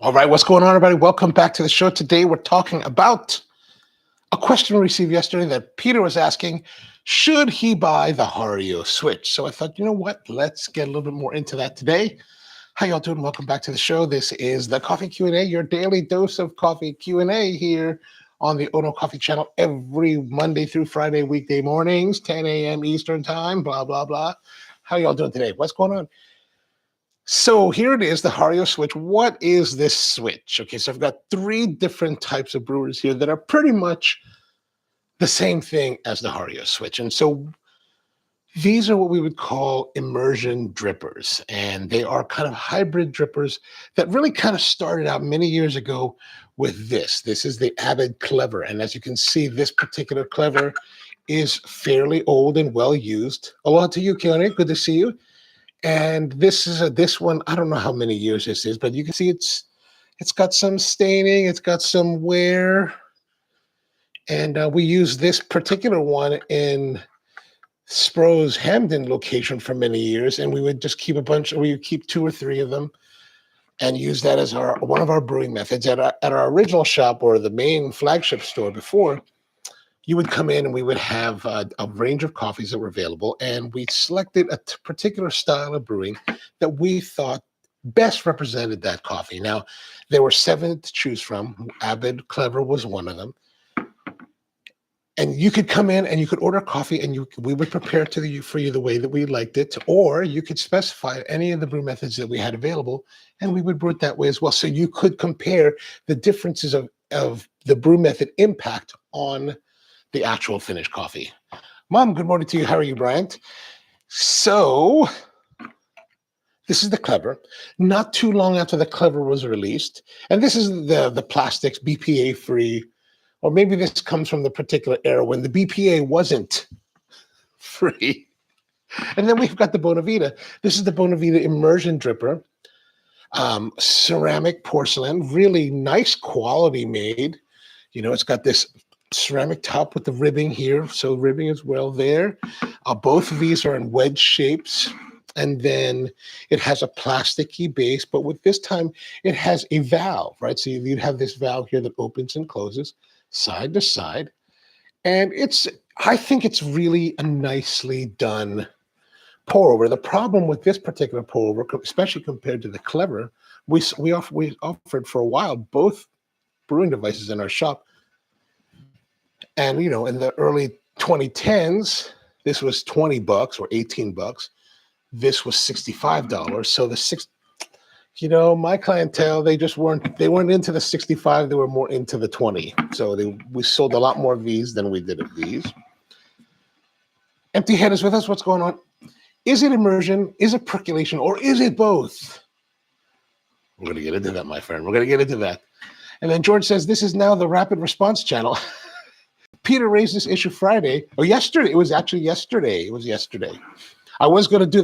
All right, what's going on, everybody? Welcome back to the show. Today, we're talking about a question we received yesterday that Peter was asking, should he buy the Hario Switch? So I thought, you know what? Let's get a little bit more into that today. How y'all doing? Welcome back to the show. This is the Coffee Q&A, your daily dose of coffee Q&A here on the onocoffee channel every Monday through Friday, weekday mornings, 10 a.m. Eastern time, blah, blah, blah. How y'all doing today? What's going on? So here it is, the Hario Switch. What is this switch? Okay, so I've got three different types of brewers here that are pretty much the same thing as the Hario Switch. And so these are what we would call immersion drippers. And they are kind of hybrid drippers that really kind of started out many years ago with this. This is the Avid Clever. And as you can see, this particular Clever is fairly old and well used. Aloha to you, Keone. Good to see you. And this is this one, I don't know how many years this is, but you can see it's got some staining, it's got some wear. And we use this particular one in Spro's Hamden location for many years, and we would just keep we would keep 2 or 3 of them and use that as one of our brewing methods. At our original shop, or the main flagship store before, you would come in and we would have a range of coffees that were available, and we selected a particular style of brewing that we thought best represented that coffee. Now, there were 7 to choose from. Avid Clever was one of them. And you could come in and you could order coffee, and we would prepare it for you the way that we liked it, or you could specify any of the brew methods that we had available, and we would brew it that way as well. So you could compare the differences of the brew method impact on the actual finished coffee. Mom, good morning to you. How are you, Bryant? So this is the Clever. Not too long after the Clever was released, and this is the plastics, BPA-free, or maybe this comes from the particular era when the BPA wasn't free. And then we've got the Bonavita. This is the Bonavita immersion dripper. Ceramic porcelain, really nice quality made. You know, it's got this ceramic top with the ribbing here, so ribbing as well there. Both of these are in wedge shapes, and then it has a plasticky base, but with this time it has a valve, right? So you'd have this valve here that opens and closes side to side, and I think it's really a nicely done pour over. The problem with this particular pour over, especially compared to the Clever, we offered for a while both brewing devices in our shop. And, you know, in the early 2010s, this was $20 or $18. This was $65. So my clientele, they weren't into the 65. They were more into the 20. So we sold a lot more of these than we did of these. Empty Head is with us. What's going on? Is it immersion? Is it percolation? Or is it both? We're going to get into that, my friend. We're going to get into that. And then George says, this is now the rapid response channel. Peter raised this issue Friday, or yesterday. It was actually yesterday. It was yesterday. I was going to do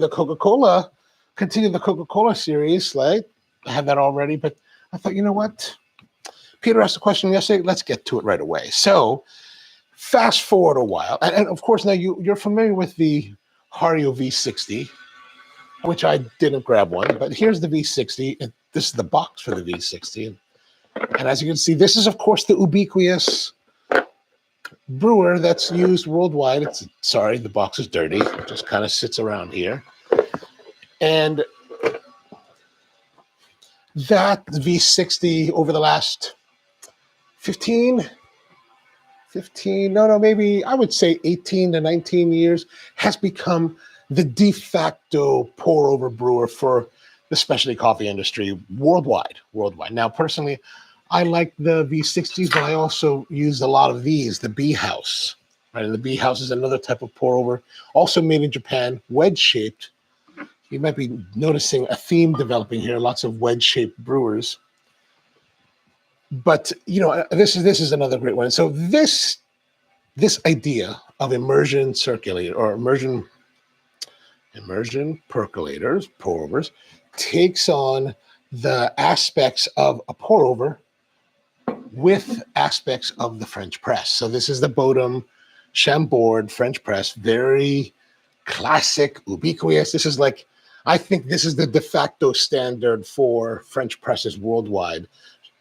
continue the Coca-Cola series. Like, I had that already, but I thought, you know what? Peter asked a question yesterday. Let's get to it right away. So fast forward a while. And of course, now you're familiar with the Hario V60, which I didn't grab one, but here's the V60. And this is the box for the V60. And as you can see, this is, of course, the ubiquitous brewer that's used worldwide. Sorry, the box is dirty. It just kind of sits around here. And that V60 over the last maybe I would say 18 to 19 years has become the de facto pour over brewer for the specialty coffee industry worldwide. Now, personally, I like the V60s, but I also use a lot of these, the B House. Right? And the B House is another type of pour over, also made in Japan, wedge shaped. You might be noticing a theme developing here, lots of wedge shaped brewers. But this is another great one. So this idea of immersion circulator or immersion percolators, pour overs, takes on the aspects of a pour over with aspects of the French press. So this is the Bodum Chambord French press, very classic, ubiquitous. This is like I think this is the de facto standard for French presses worldwide.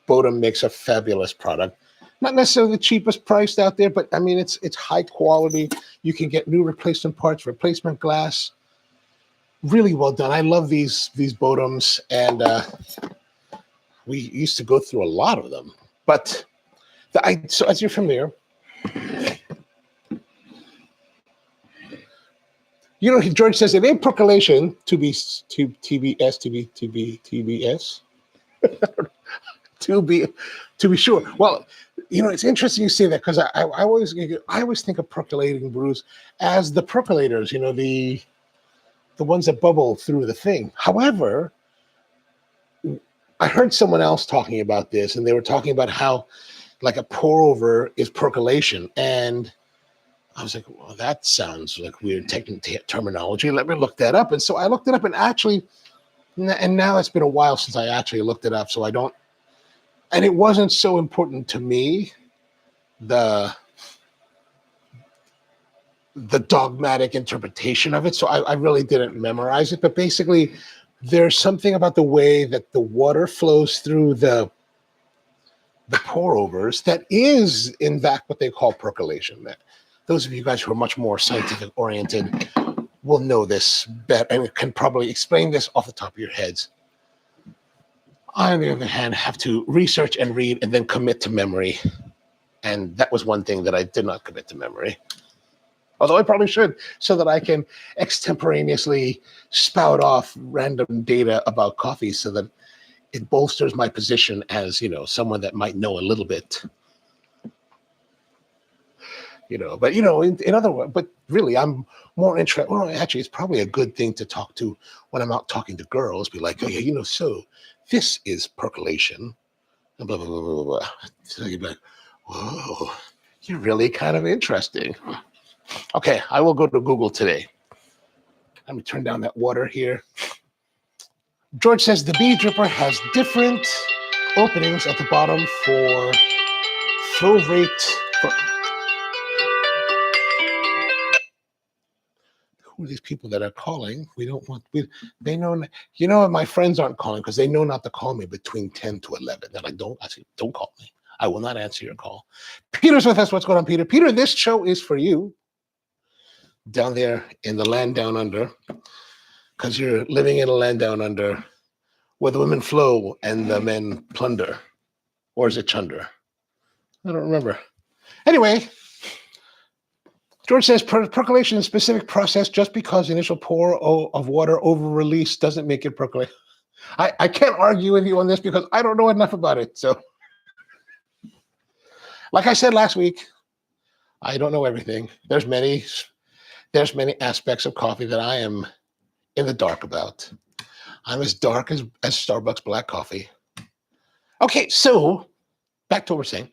Bodum makes a fabulous product. Not necessarily the cheapest priced out there, but I mean, it's high quality. You can get new replacement parts, replacement glass. Really well done. I love these Bodums, and we used to go through a lot of them. But so as you're familiar, you know, George says it ain't percolation to be TBS to be sure. Well, you know, it's interesting you say that, because I always think of percolating brews as the percolators, you know, the ones that bubble through the thing. However, I heard someone else talking about this, and they were talking about how like a pour over is percolation, and I was like, well, that sounds like weird terminology. Let me look that up. And so I looked it up, and actually, and now it's been a while since I actually looked it up, so I don't, and it wasn't so important to me, the dogmatic interpretation of it. So I really didn't memorize it, but basically there's something about the way that the water flows through the pour overs that is in fact what they call percolation. That those of you guys who are much more scientific oriented will know this better and can probably explain this off the top of your heads. I, on the other hand, have to research and read and then commit to memory. And that was one thing that I did not commit to memory. Although I probably should, so that I can extemporaneously spout off random data about coffee so that it bolsters my position as, you know, someone that might know a little bit. You know, but, you know, in other words, but really, I'm more interested. Well, actually, it's probably a good thing to talk to when I'm out talking to girls. Be like, oh, yeah, you know, so this is percolation. And blah, blah, blah, blah, blah. So you'd be like, whoa, you're really kind of interesting. Okay, I will go to Google today. Let me turn down that water here. George says the bee dripper has different openings at the bottom for flow rate. Who are these people that are calling? We don't want. They know. You know, my friends aren't calling because they know not to call me between 10 to 11. That I say, don't call me. I will not answer your call. Peter's with us. What's going on, Peter? Peter, this show is for you. Down there in the land down under, because you're living in a land down under where the women flow and the men plunder. Or is it chunder? I don't remember. Anyway, George says percolation is a specific process. Just because initial pour of water over release doesn't make it percolate. I can't argue with you on this because I don't know enough about it. So, like I said last week, I don't know everything. There's many aspects of coffee that I am in the dark about. I'm as dark as Starbucks black coffee. Okay, so back to what we're saying.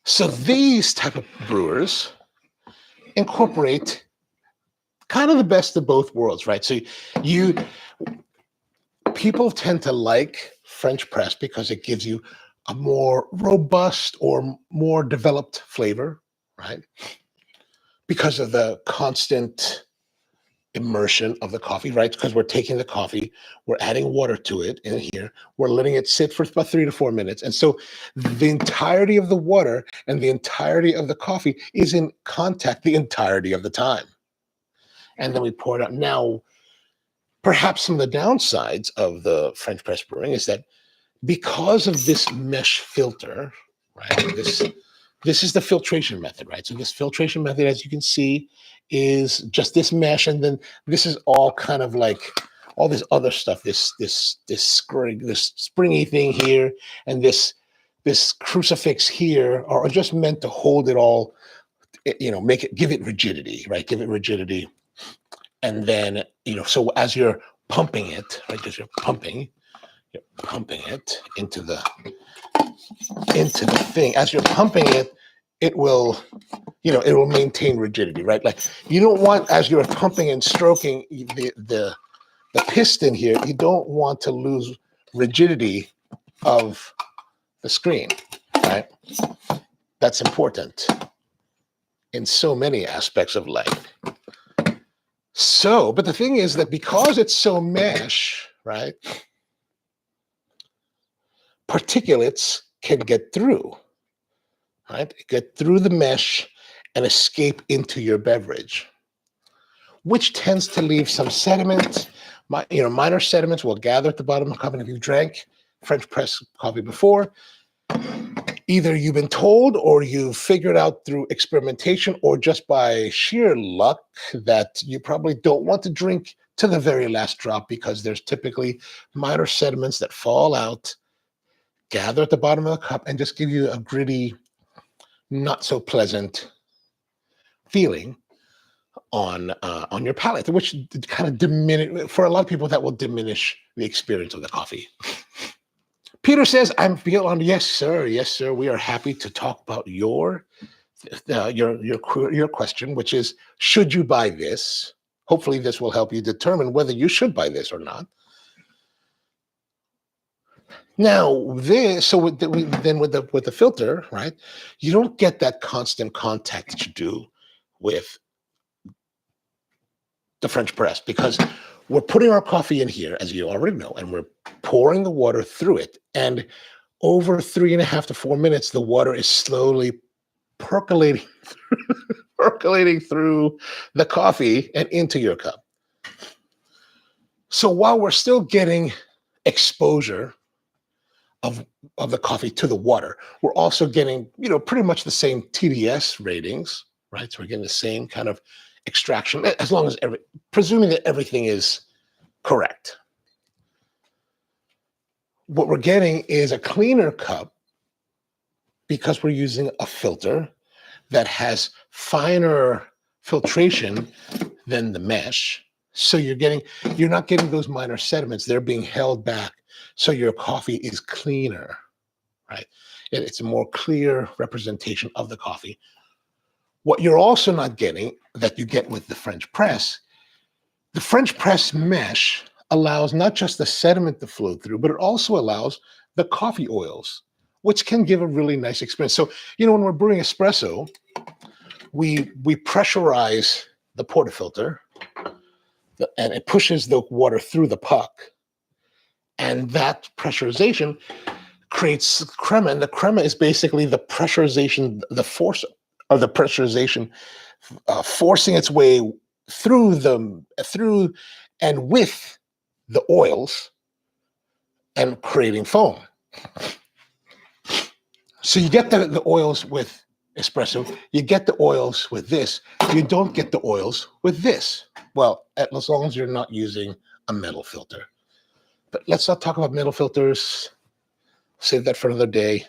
So these type of brewers incorporate kind of the best of both worlds, right? So people tend to like French press because it gives you a more robust or more developed flavor, right? Because of the constant immersion of the coffee, right? Because we're taking the coffee, we're adding water to it in here, we're letting it sit for about 3 to 4 minutes. And so the entirety of the water and the entirety of the coffee is in contact the entirety of the time. And then we pour it out. Now, perhaps some of the downsides of the French press brewing is that because of this mesh filter, right? This is the filtration method, right? So this filtration method, as you can see, is just this mesh, and then this is all kind of like all this other stuff, this springy thing here, and this crucifix here are just meant to hold it all, you know, give it rigidity, right? Give it rigidity, and then, you know, so as you're pumping it, right? As you're pumping it into the thing. As you're pumping it, it will, you know, it will maintain rigidity, right? Like you don't want, as you're pumping and stroking the piston here, you don't want to lose rigidity of the screen, right? That's important in so many aspects of life. So, but the thing is that because it's so mesh, right, particulates can get through, right? Get through the mesh and escape into your beverage, which tends to leave some sediment. Minor sediments will gather at the bottom of the cup. And if you've drank French press coffee before, either you've been told or you've figured out through experimentation or just by sheer luck that you probably don't want to drink to the very last drop because there's typically minor sediments that fall out, gather at the bottom of the cup, and just give you a gritty, not so pleasant feeling on your palate, which kind of diminish for a lot of people. That will diminish the experience of the coffee. Peter says, "I'm beyond." Yes, sir. Yes, sir. We are happy to talk about your question, which is, should you buy this? Hopefully, this will help you determine whether you should buy this or not. Now, with the filter, right? You don't get that constant contact that you do with the French press because we're putting our coffee in here, as you already know, and we're pouring the water through it. And over 3.5 to 4 minutes, the water is slowly percolating through the coffee and into your cup. So while we're still getting exposure of the coffee to the water, we're also getting, pretty much the same TDS ratings, right? So we're getting the same kind of extraction, as long as presuming that everything is correct. What we're getting is a cleaner cup because we're using a filter that has finer filtration than the mesh. So you're not getting those minor sediments. They're being held back. So your coffee is cleaner, right? It's a more clear representation of the coffee. What you're also not getting that you get with the French press mesh allows not just the sediment to flow through, but it also allows the coffee oils, which can give a really nice experience. So, when we're brewing espresso, we pressurize the portafilter, and it pushes the water through the puck. And that pressurization creates crema, and the crema is basically the pressurization, the force of the pressurization forcing its way through and with the oils and creating foam. So you get the oils with espresso, you get the oils with this, you don't get the oils with this. Well, as long as you're not using a metal filter. But let's not talk about metal filters. Save that for another day.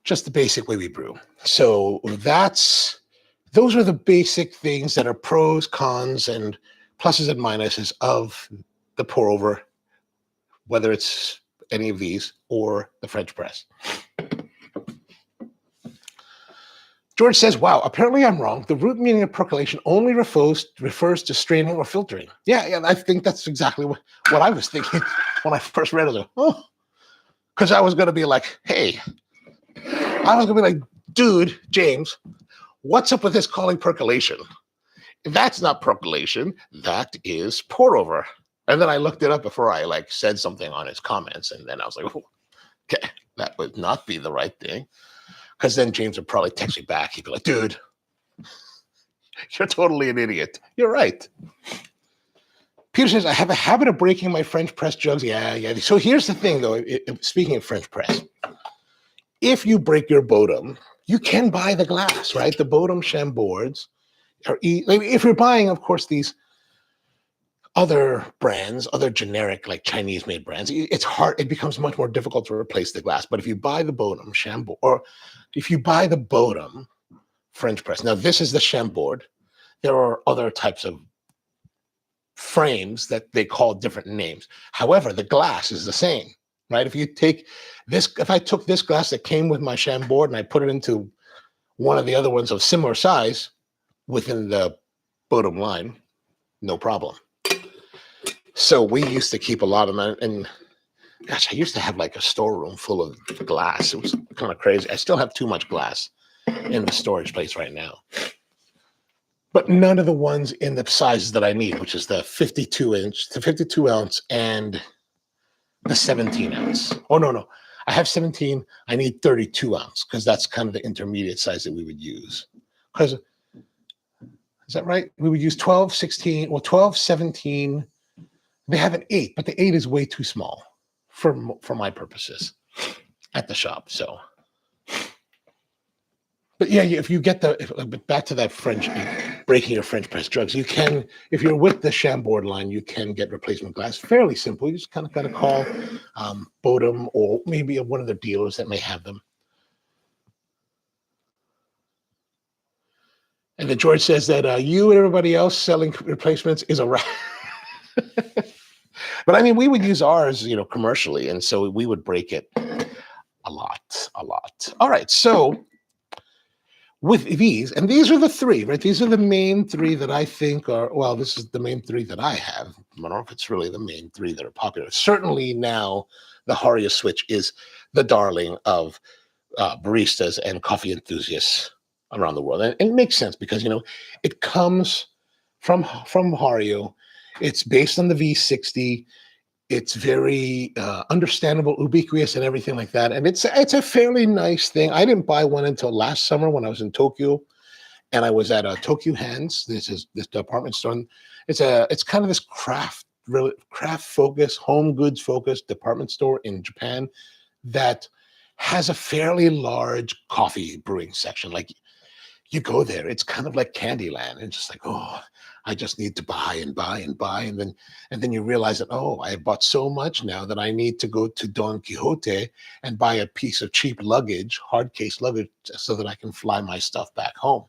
Just the basic way we brew. So those are the basic things that are pros, cons, and pluses and minuses of the pour over, whether it's any of these or the French press. George says, wow, apparently I'm wrong. The root meaning of percolation only refers to straining or filtering. Yeah, I think that's exactly what I was thinking when I first read it. I was like, oh, because I was going to be like, dude, James, what's up with this calling percolation? That's not percolation. That is pour over. And then I looked it up before I said something on his comments. And then I was like, oh, okay, that would not be the right thing. Because then James would probably text me back. He'd be like, dude, you're totally an idiot. You're right. Peter says, I have a habit of breaking my French press jugs. Yeah. So here's the thing, though. Speaking of French press, if you break your Bodum, you can buy the glass, right? The Bodum Chamboards. If you're buying, of course, these other brands, other generic, Chinese-made brands, it's hard. It becomes much more difficult to replace the glass. But if you buy the Bodum Chambord, or if you buy the Bodum French press, now this is the Chambord. There are other types of frames that they call different names. However, the glass is the same, right? If I took this glass that came with my Chambord and I put it into one of the other ones of similar size within the Bodum line, no problem. So we used to keep a lot of them, and gosh, I used to have a storeroom full of glass. It was kind of crazy. I still have too much glass in the storage place right now. but none of the ones in the sizes that I need, which is the 52-inch, the 52 ounce, and the 17 ounce. Oh, no. I have 17. I need 32 ounce because that's kind of the intermediate size that we would use. Because, is that right? We would use 12, 16, well, 12, 17. They have an 8, but the 8 is way too small for my purposes at the shop. So, but yeah, if you get back to that French, breaking your French press drugs, you can, if you're with the Chambord line, you can get replacement glass. Fairly simple. You just kind of got to call Bodum or maybe one of the dealers that may have them. And then George says that you and everybody else selling replacements is a wrap. But I mean, we would use ours, commercially, and so we would break it a lot. All right, so with these, and these are the three, right? These are the main three that I think are, well, this is the main three that I have. I don't know if it's really the main three that are popular. Certainly now, the Hario Switch is the darling of baristas and coffee enthusiasts around the world. And it makes sense because, it comes from Hario. It's based on the V60. It's very understandable, ubiquitous, and everything like that. And it's a fairly nice thing. I didn't buy one until last summer when I was in Tokyo, and I was at Tokyo Hands. This department store. It's kind of this craft focus, home goods focused department store in Japan that has a fairly large coffee brewing section. Like, you go there, it's kind of like Candyland. It's just like, oh, I just need to buy and buy and buy. And then you realize that, oh, I have bought so much now that I need to go to Don Quixote and buy a piece of cheap luggage, hard case luggage, so that I can fly my stuff back home.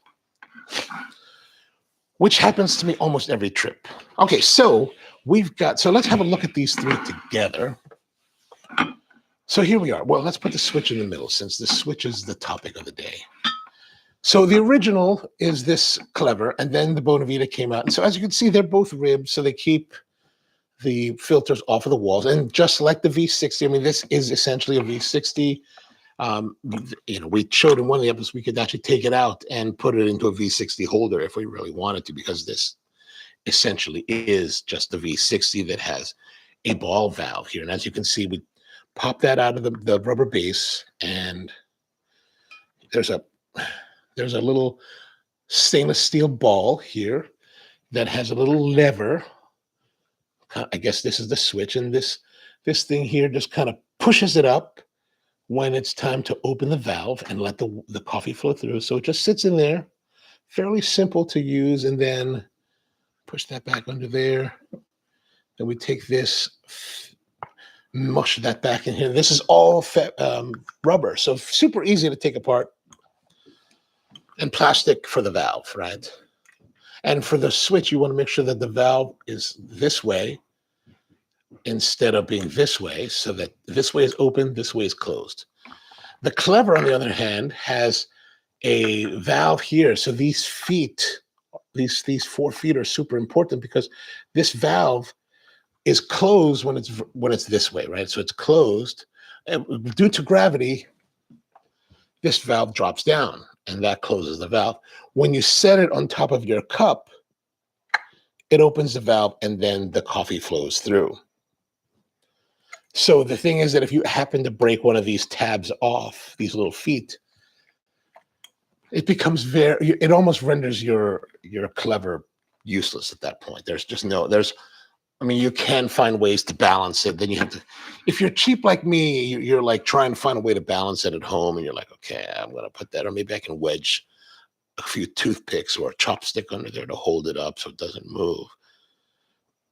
Which happens to me almost every trip. Okay, so let's have a look at these three together. So here we are. Well, let's put the switch in the middle since the switch is the topic of the day. So the original is this Clever, and then the Bonavita came out. And so as you can see, they're both ribbed, so they keep the filters off of the walls. And just like the V60, I mean, this is essentially a V60. We showed in one of the episodes we could actually take it out and put it into a V60 holder if we really wanted to, because this essentially is just the V60 that has a ball valve here. And as you can see, we pop that out of the rubber base, and there's a little stainless steel ball here that has a little lever. I guess this is the switch, and this thing here just kind of pushes it up when it's time to open the valve and let the coffee flow through. So it just sits in there, fairly simple to use, and then push that back under there. Then we take this, mush that back in here. This is all rubber, so super easy to take apart. And plastic for the valve, right? And for the switch, you want to make sure that the valve is this way instead of being this way, so that this way is open, this way is closed. The Clever, on the other hand, has a valve here. So these feet, these 4 feet are super important because this valve is closed when it's this way, right? So it's closed. And due to gravity, this valve drops down, and that closes the valve. When you set it on top of your cup, it opens the valve, and then the coffee flows through. So the thing is that if you happen to break one of these tabs off, these little feet, it becomes it almost renders your Clever useless at that point. You can find ways to balance it. Then you have to, if you're cheap like me, you're like trying to find a way to balance it at home, and you're like, okay, I'm going to put that, or maybe I can wedge a few toothpicks or a chopstick under there to hold it up so it doesn't move,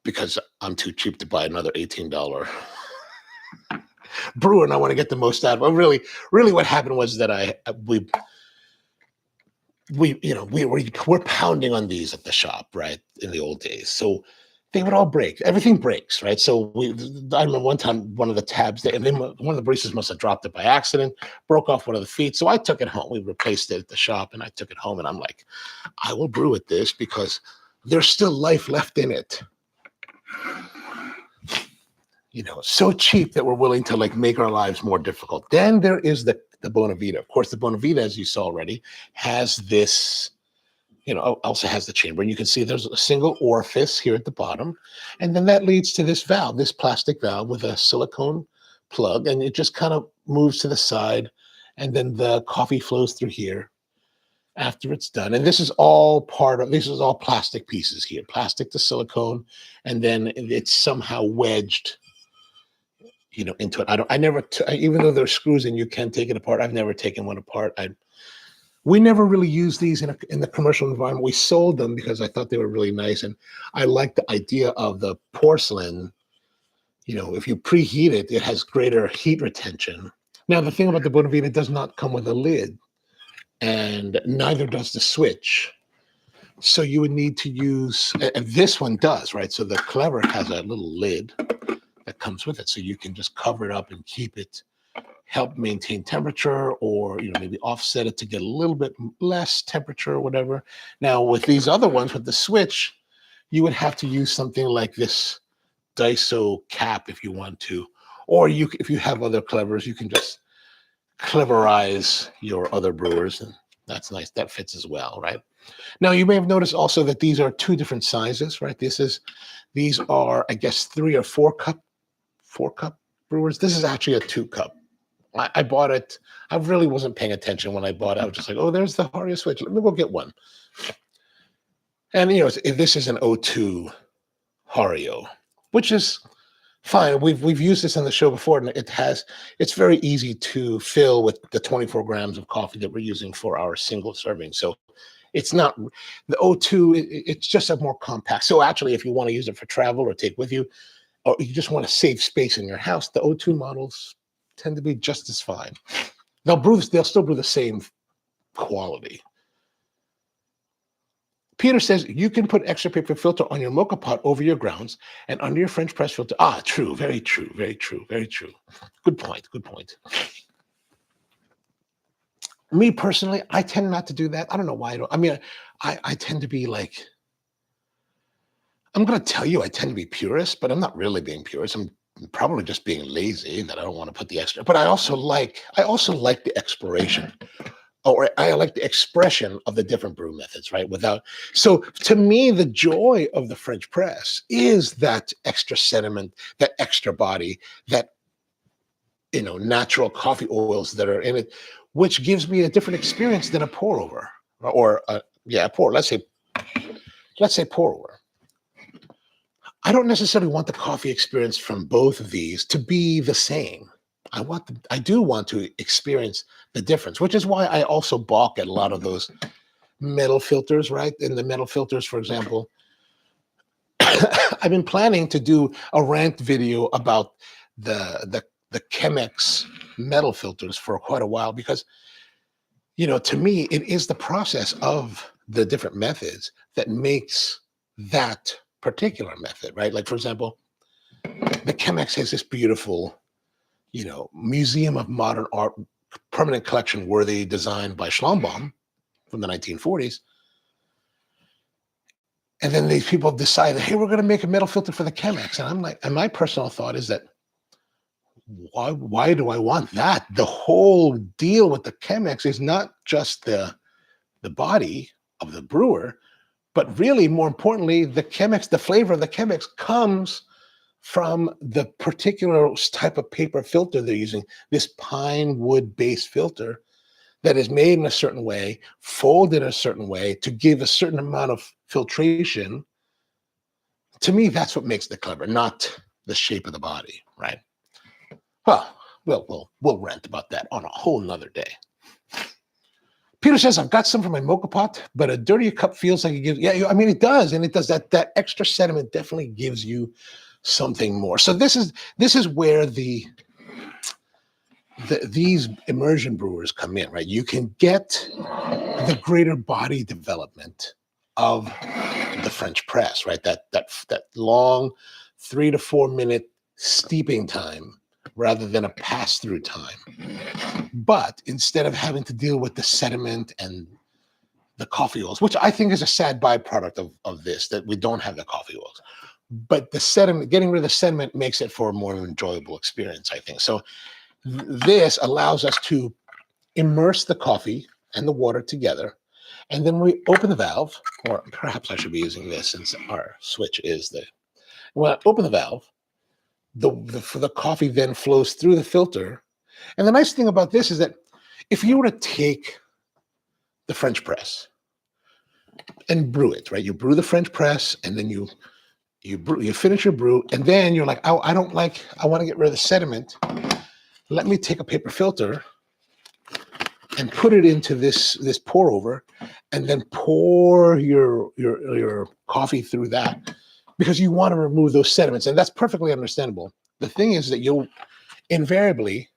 because I'm too cheap to buy another $18 brewer, and I want to get the most out of it. Really what happened was that we're pounding on these at the shop, right, in the old days. So they would all break. Everything breaks, right? So I remember one time, one of the tabs, one of the baristas must have dropped it by accident, broke off one of the feet. So I took it home. We replaced it at the shop, and I took it home, and I'm like, I will brew with this because there's still life left in it. So cheap that we're willing to make our lives more difficult. Then there is the Bonavita. Of course, the Bonavita, as you saw already, has this, also has the chamber. And you can see there's a single orifice here at the bottom. And then that leads to this valve, this plastic valve with a silicone plug. And it just kind of moves to the side. And then the coffee flows through here after it's done. And this is all plastic pieces here, plastic to silicone. And then it's somehow wedged, into it. Even though there's screws and you can take it apart, I've never taken one apart. We never really used these in the commercial environment. We sold them because I thought they were really nice. And I like the idea of the porcelain. If you preheat it, it has greater heat retention. Now, the thing about the Bonavita, it does not come with a lid, and neither does the switch. So you would need to use, and this one does, right? So the Clever has a little lid that comes with it. So you can just cover it up and keep it, help maintain temperature, or maybe offset it to get a little bit less temperature or whatever. Now with these other ones with the switch, you would have to use something like this Daiso cap if you want to, or if you have other Clevers, you can just Cleverize your other brewers, and that's nice. That fits as well, right? Now you may have noticed also that these are two different sizes, right? These are, I guess, 3 or 4 cup brewers. This is actually a 2 cup. I bought it. I really wasn't paying attention when I bought it. I was just like, oh, there's the Hario Switch. Let me go get one. And, this is an O2 Hario, which is fine. We've used this on the show before, and it's very easy to fill with the 24 grams of coffee that we're using for our single serving. So it's not the O2. It's just a more compact. So actually, if you want to use it for travel or take with you, or you just want to save space in your house, the O2 models tend to be just as fine. They'll still brew the same quality. Peter says you can put extra paper filter on your mocha pot over your grounds and under your French press filter. True, very true, very true, very true. Good point. Me personally, I tend not to do that. I don't know why. I tend to be like, I'm going to tell you, I tend to be purist, but I'm not really being purist. I'm probably just being lazy that I don't want to put the extra. But I also like the exploration, or I like the expression of the different brew methods, right? So to me, the joy of the French press is that extra sediment, that extra body, that natural coffee oils that are in it, which gives me a different experience than a pour over, or a pour. Let's say pour over. I don't necessarily want the coffee experience from both of these to be the same. I do want to experience the difference, which is why I also balk at a lot of those metal filters, right? In the metal filters, for example, I've been planning to do a rant video about the Chemex metal filters for quite a while, because to me, it is the process of the different methods that makes that particular method, right? Like, for example, the Chemex has this beautiful, Museum of Modern Art permanent collection worthy design by Schlumbaum from the 1940s. And then these people decided, hey, we're going to make a metal filter for the Chemex. And I'm like, and my personal thought is that, why do I want that? The whole deal with the Chemex is not just the body of the brewer, but really, more importantly, the Chemex, the flavor of the Chemex comes from the particular type of paper filter they're using, this pine wood-based filter that is made in a certain way, folded in a certain way to give a certain amount of filtration. To me, that's what makes it clever, not the shape of the body, right? Well, we'll rant about that on a whole nother day. Peter says, I've got some for my mocha pot, but a dirtier cup feels like it gives, it does. And it does that extra sediment definitely gives you something more. So this is where these immersion brewers come in, right? You can get the greater body development of the French press, right? That long 3 to 4 minute steeping time rather than a pass-through time. But instead of having to deal with the sediment and the coffee oils, which I think is a sad byproduct of this, that we don't have the coffee oils. But the sediment, getting rid of the sediment makes it for a more enjoyable experience, I think. So this allows us to immerse the coffee and the water together And then we open the valve, or perhaps I should be using this since our switch is the, when I open the valve, the coffee then flows through the filter. And the nice thing about this is that if you were to take the French press and brew it, right? You brew the French press and then you finish your brew, and then you're like, oh, I want to get rid of the sediment. Let me take a paper filter and put it into this pour over, and then pour your coffee through that, because you want to remove those sediments, and that's perfectly understandable. The thing is that you'll invariably,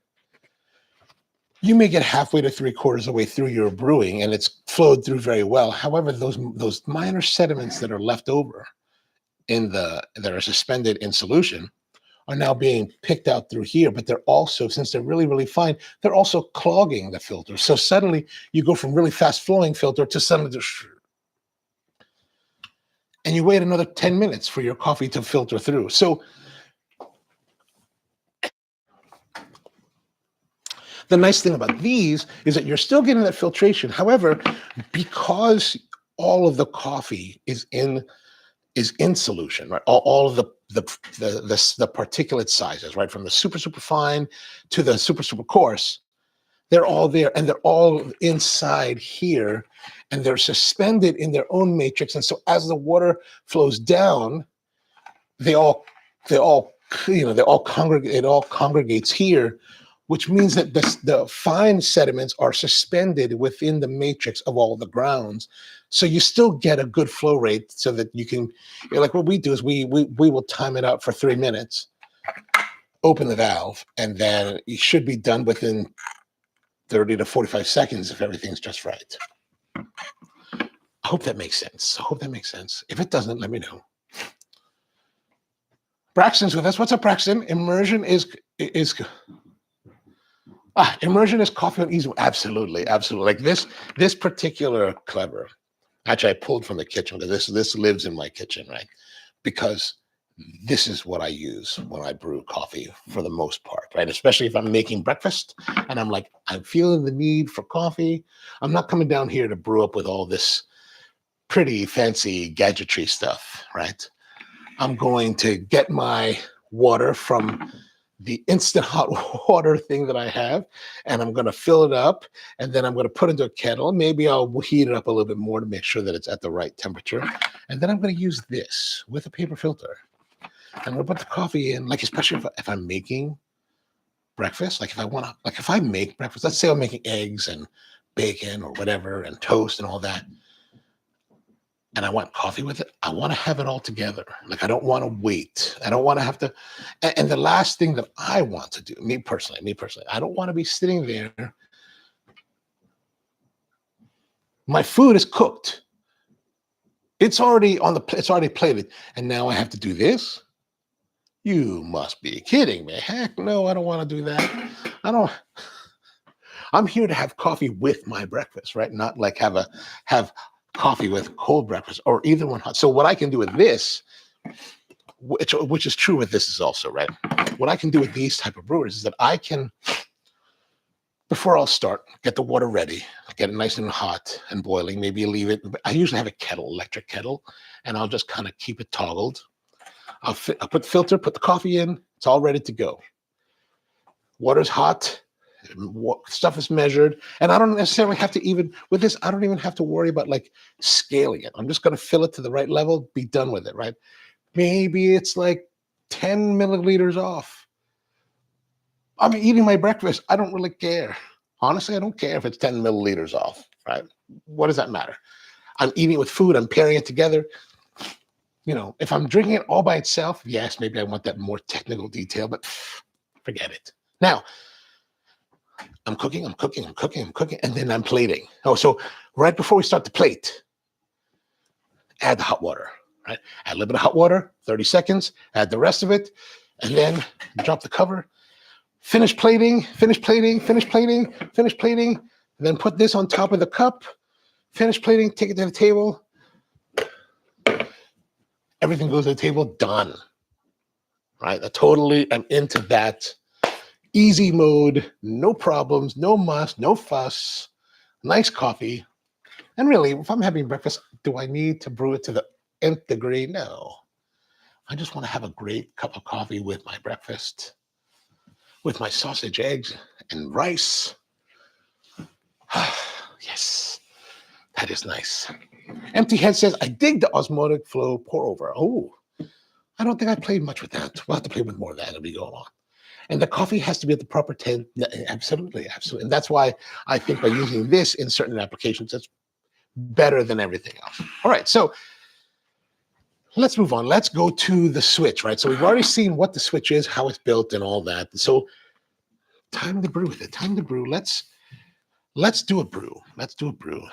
you may get halfway to 3/4 of the way through your brewing and it's flowed through very well. However, those minor sediments that are left over that are suspended in solution are now being picked out through here, but they're also, since they're really, really fine, they're also clogging the filter. So suddenly you go from really fast flowing filter to suddenly and you wait another 10 minutes for your coffee to filter through. So the nice thing about these is that you're still getting that filtration. However, because all of the coffee is in solution, right? All of the particulate sizes, right? From the super, super fine to the super, super coarse, they're all there, and they're all inside here, and they're suspended in their own matrix. And so as the water flows down, it all congregates here, which means that the fine sediments are suspended within the matrix of all the grounds. So you still get a good flow rate, so that you can, like what we do is we will time it out for 3 minutes, open the valve, and then you should be done within 30 to 45 seconds if everything's just right. I hope that makes sense. If it doesn't, let me know. Braxton's with us. What's up, Braxton? Immersion is coffee on easy. Absolutely. Like this particular clever. Actually, I pulled from the kitchen because this lives in my kitchen, right? Because this is what I use when I brew coffee for the most part, right? Especially if I'm making breakfast and I'm feeling the need for coffee. I'm not coming down here to brew up with all this pretty fancy gadgetry stuff, right? I'm going to get my water from the instant hot water thing that I have, and I'm going to fill it up, and then I'm going to put it into a kettle. Maybe I'll heat it up a little bit more to make sure that it's at the right temperature. And then I'm going to use this with a paper filter. I'm going to put the coffee in, especially if I'm making breakfast, if I make breakfast, let's say I'm making eggs and bacon or whatever and toast and all that, and I want coffee with it, I want to have it all together. I don't want to wait. I don't want to have to. And the last thing that I want to do, me personally, I don't want to be sitting there. My food is cooked. It's already plated. And now I have to do this? You must be kidding me. Heck no, I don't want to do that. I'm here to have coffee with my breakfast, right? Not have coffee with cold breakfast or either one hot. So what I can do with this, which is true with this is also, right? What I can do with these type of brewers is that I can, before I'll start, get the water ready, get it nice and hot and boiling, maybe leave it. I usually have a kettle, electric kettle, and I'll just kind of keep it toggled. I'll put the filter, put the coffee in, it's all ready to go. Water's hot. Stuff is measured, and I don't necessarily have to with this, I don't even have to worry about scaling it. I'm just going to fill it to the right level, be done with it, right? Maybe it's 10 milliliters off. I'm eating my breakfast. I don't really care. Honestly, I don't care if it's 10 milliliters off, right? What does that matter? I'm eating with food. I'm pairing it together. If I'm drinking it all by itself, yes, maybe I want that more technical detail, but forget it. Now, I'm cooking, and then I'm plating. Oh, so right before we start the plate, add the hot water, right? Add a little bit of hot water, 30 seconds, add the rest of it, and then drop the cover. Finish plating, and then put this on top of the cup. Finish plating, take it to the table. Everything goes to the table, done. Right? I'm into that. Easy mode, no problems, no muss, no fuss, nice coffee. And really, if I'm having breakfast, do I need to brew it to the nth degree? No. I just want to have a great cup of coffee with my breakfast, with my sausage, eggs, and rice. Yes, that is nice. Empty Head says, I dig the osmotic flow pour over. Oh, I don't think I played much with that. We'll have to play with more of that as we go along. And the coffee has to be at the proper temp. Absolutely, absolutely. And that's why I think by using this in certain applications, that's better than everything else. All right, so let's move on. Let's go to the switch, right? So we've already seen what the switch is, how it's built, and all that. So time to brew with it. Time to brew. Let's do a brew. Let's do a brew.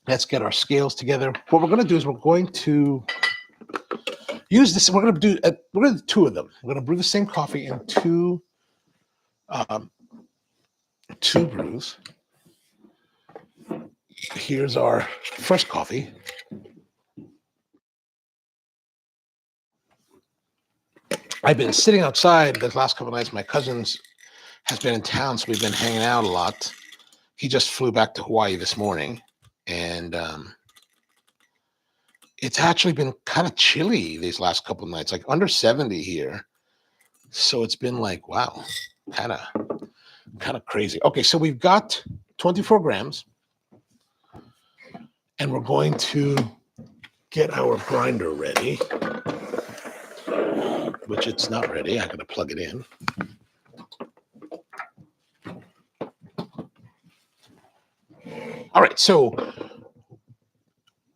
Let's get our scales together. What we're going to do is we're going to use this. We're going to do two of them. We're going to brew the same coffee in two brews. Here's our first coffee. I've been sitting outside the last couple of nights. My cousin's has been in town, so we've been hanging out a lot. He just flew back to Hawaii this morning, and it's actually been kind of chilly these last couple of nights, like under 70 here. So it's been like, wow, kind of crazy. Okay, so we've got 24 grams, and we're going to get our grinder ready, which it's not ready. I got to plug it in. All right, so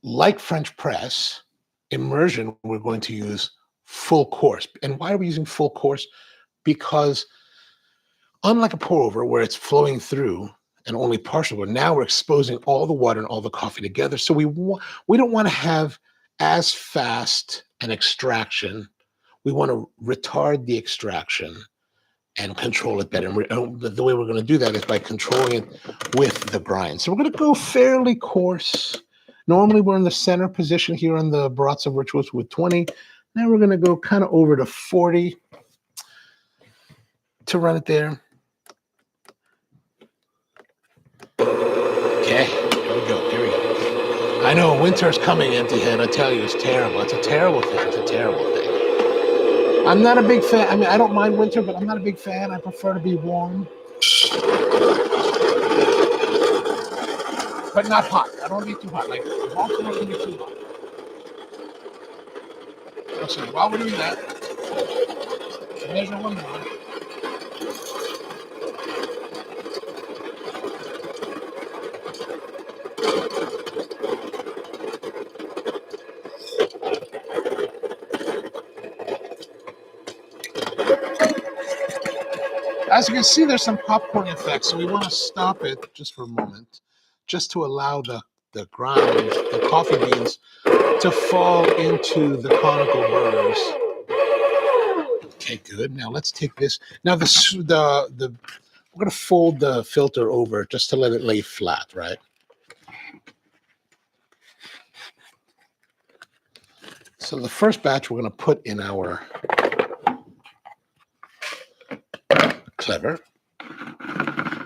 like French press, immersion, we're going to use full course. And why are we using full course? Because unlike a pour over where it's flowing through and only partial, but now we're exposing all the water and all the coffee together. So we don't want to have as fast an extraction. We want to retard the extraction and control it better. And the way we're going to do that is by controlling it with the grind. So we're going to go fairly coarse. Normally we're in the center position here on the Baratza Virtuos with 20. Now we're going to go kind of over to 40 to run it there. Okay, here we go. I know winter's coming, Empty Head. I tell you, it's terrible. It's a terrible thing. It's a terrible thing. I'm not a big fan. I mean, I don't mind winter, but I'm not a big fan. I prefer to be warm, but not hot. I don't want to be too hot. Like Baltimore can be too hot. So while we're doing that, measure one more. As you can see, there's some popcorn effect, so we want to stop it just for a moment, just to allow the grounds, the coffee beans, to fall into the conical burrs. Okay, good. Now let's take this. Now we're going to fold the filter over just to let it lay flat, right? So the first batch we're going to put in our Clever,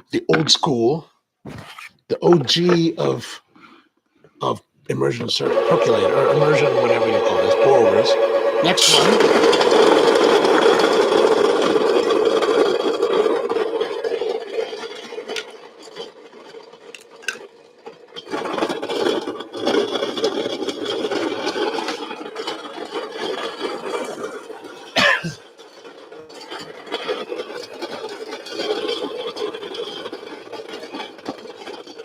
the old school, the OG of immersion percolator, or immersion, whatever you call this, pour overs. Next one.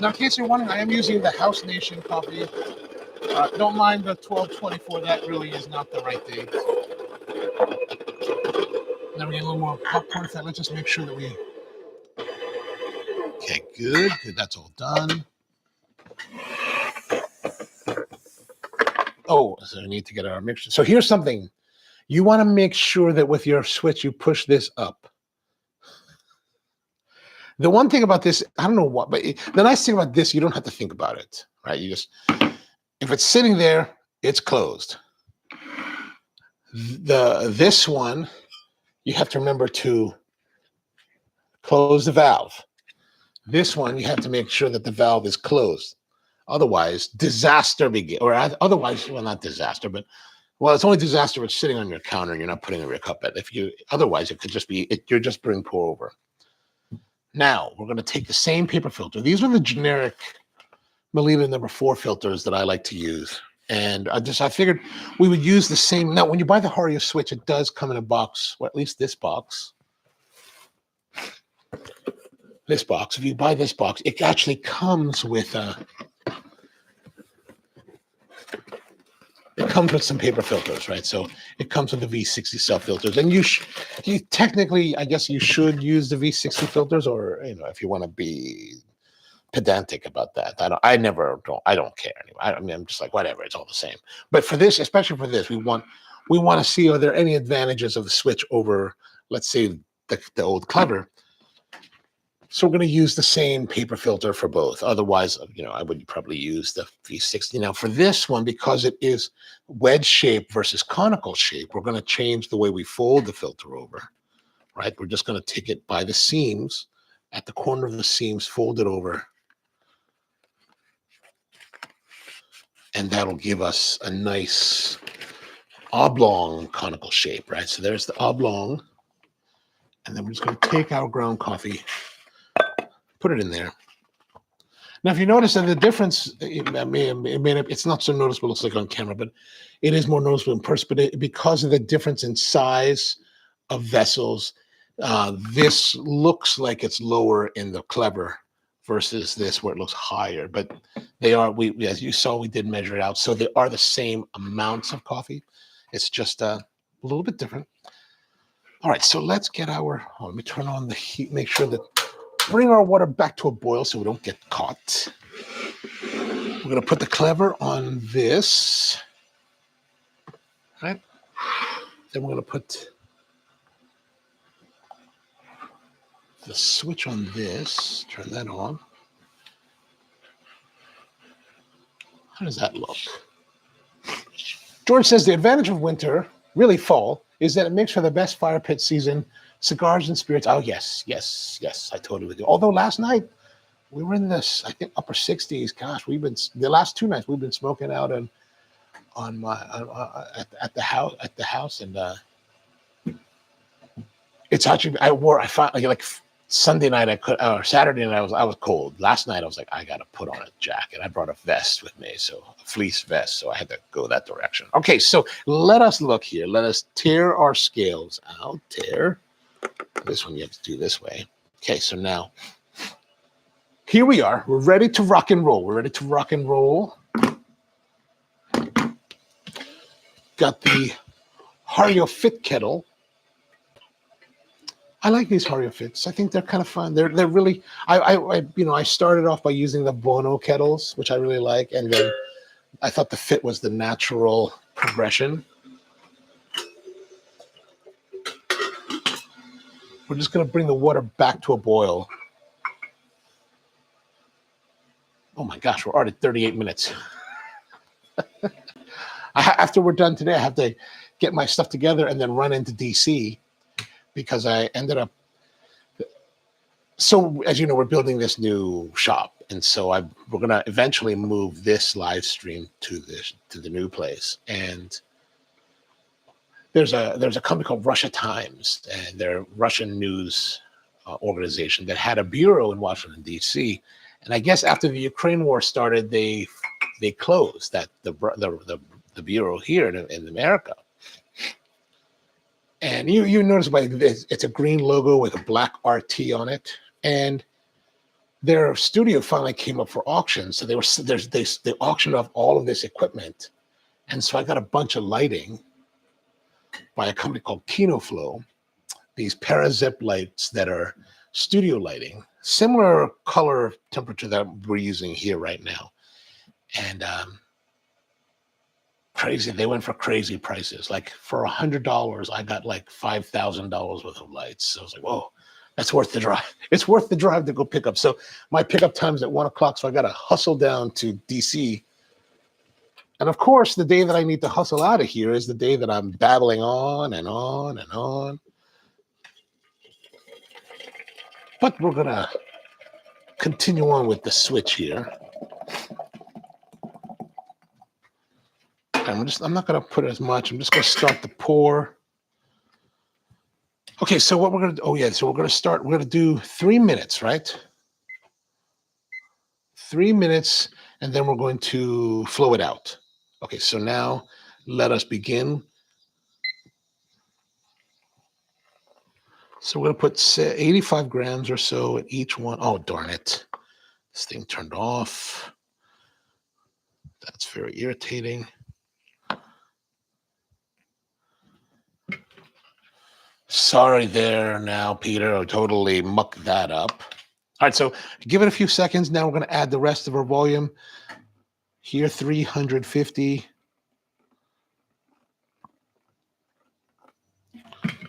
Now, in case you're wondering, I am using the House Nation coffee. Don't mind the 1224. That really is not the right thing. Now we get a little more popcorn effect. Let's just make sure that we... Okay, good. Good, that's all done. Oh, so we need to get our mixture. So here's something. You want to make sure that with your switch, you push this up. The one thing about this, I don't know what, but the nice thing about this, you don't have to think about it, right? You just, if it's sitting there, it's closed. This one, you have to remember to close the valve. This one, you have to make sure that the valve is closed. Otherwise, disaster begins. Or otherwise, well, not disaster, but well, it's only disaster if it's sitting on your counter and you're not putting it in your cup. But if you, otherwise, it could just be, you're just brewing pour over. Now, we're going to take the same paper filter. These are the generic Melita number 4 filters that I like to use. And I figured we would use the same. Now, when you buy the Hario Switch, it does come in a box, or at least this box. This box. If you buy this box, it actually comes with some paper filters, right? So it comes with the V60 self filters, and you technically, I guess, you should use the V60 filters, or if you want to be pedantic about that. I don't care anyway. I mean, I'm just like, whatever, it's all the same. But for this, especially for this, we want to see, are there any advantages of the Switch over, let's say, the old Clever. So we're going to use the same paper filter for both. Otherwise, I would probably use the V60. Now for this one, because it is wedge shape versus conical shape, we're going to change the way we fold the filter over, right? We're just going to take it by the seams, at the corner of the seams, fold it over. And that'll give us a nice oblong conical shape, right? So there's the oblong. And then we're just going to take our ground coffee, put it in there. Now, if you notice that the difference, it's not so noticeable, looks like on camera, but it is more noticeable in person. But because of the difference in size of vessels, this looks like it's lower in the Clever versus this where it looks higher. But they are, as you saw, we did measure it out. So they are the same amounts of coffee. It's just a little bit different. All right, so let's get let me turn on the heat, make sure that, bring our water back to a boil so we don't get caught. We're going to put the Clever on this, right? Then we're going to put the switch on this, turn that on. How does that look? George says the advantage of winter, really fall, is that it makes for the best fire pit season, cigars and spirits. Oh, yes, I totally do. Although last night we were in this, I think, upper 60s. Gosh, the last 2 nights we've been smoking out at the house, and it's actually, I found like Sunday night or Saturday night I was cold. Last night I was like, I gotta put on a jacket. I brought a vest with me, so a fleece vest, so I had to go that direction. Okay, so let us look here. Let us tear our scales out. Tear. This one you have to do this way. Okay, so now here we are. We're ready to rock and roll. Got the Hario Fit kettle. I like these Hario Fits. I think they're kind of fun. They're really. I started off by using the Bono kettles, which I really like, and then I thought the Fit was the natural progression. We're just going to bring the water back to a boil. Oh my gosh, we're already 38 minutes. After we're done today, I have to get my stuff together and then run into DC. Because I ended up, so as you know, we're building this new shop, and so we're gonna eventually move this live stream to the new place. And there's a company called Russia Times, and they're a Russian news organization that had a bureau in Washington D.C. And I guess after the Ukraine war started, they closed the bureau here in America. And you notice by this, it's a green logo with a black RT on it. And their studio finally came up for auction. So they auctioned off all of this equipment. And so I got a bunch of lighting by a company called KinoFlow. These Parazip lights that are studio lighting, similar color temperature that we're using here right now. And crazy. They went for crazy prices. Like for $100, I got like $5,000 worth of lights. So I was like, whoa, that's worth the drive. It's worth the drive to go pick up. So my pickup time's at 1 o'clock. So I got to hustle down to DC. And of course, the day that I need to hustle out of here is the day that I'm babbling on and on and on. But we're going to continue on with the switch here. I'm not going to put as much. I'm just going to start the pour. Okay, so what we're going to do, we're going to do 3 minutes, right? 3 minutes, and then we're going to flow it out. Okay, so now let us begin. So we're going to put 85 grams or so in each one. Oh, darn it. This thing turned off. That's very irritating. Sorry there now, Peter. I totally mucked that up. All right, so give it a few seconds. Now we're going to add the rest of our volume. Here, 350.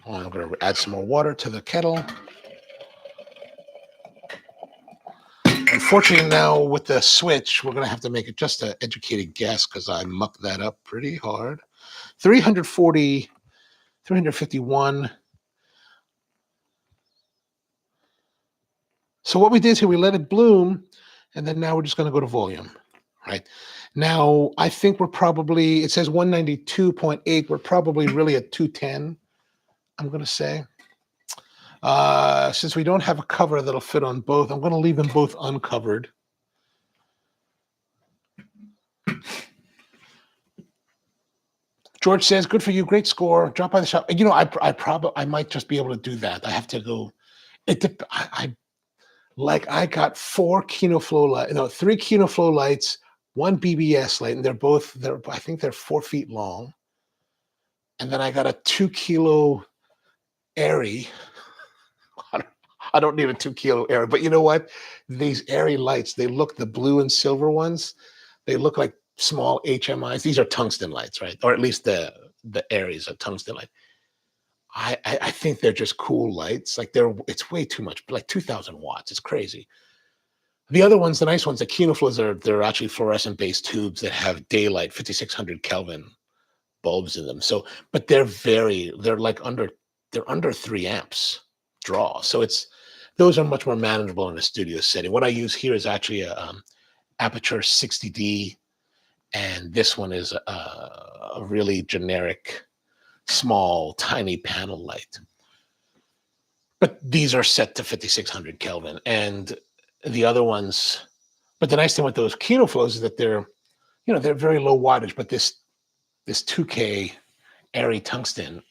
I'm going to add some more water to the kettle. Unfortunately, now with the switch, we're going to have to make it just an educated guess because I mucked that up pretty hard. 340, 351. So what we did is here, we let it bloom, and then now we're just going to go to volume, right? Now, I think we're probably, it says 192.8. We're probably really at 210, I'm going to say. Since we don't have a cover that'll fit on both, I'm going to leave them both uncovered. George says, good for you. Great score. Drop by the shop. You know, I might just be able to do that. I have to go. I got 4 Kino Flow lights, 3 Kino Flow lights, 1 BBS light, and I think they're 4 feet long. And then I got a 2 kilo Airy. I don't need a 2 kilo Airy, but you know what? These Airy lights, the blue and silver ones, they look like small HMIs. These are tungsten lights, right? Or at least the Airies are tungsten light. I think they're just cool lights. Like it's way too much, like 2,000 watts. It's crazy. The other ones, the nice ones, the Kino Flows, they're actually fluorescent-based tubes that have daylight, 5,600 Kelvin bulbs in them. So, but they're under 3 amps draw. So those are much more manageable in a studio setting. What I use here is actually a Aperture 60D, and this one is a really generic, small, tiny panel light. But these are set to 5,600 Kelvin, and the other ones. But the nice thing with those Kino Flows is that they're very low wattage. But this 2K Airy tungsten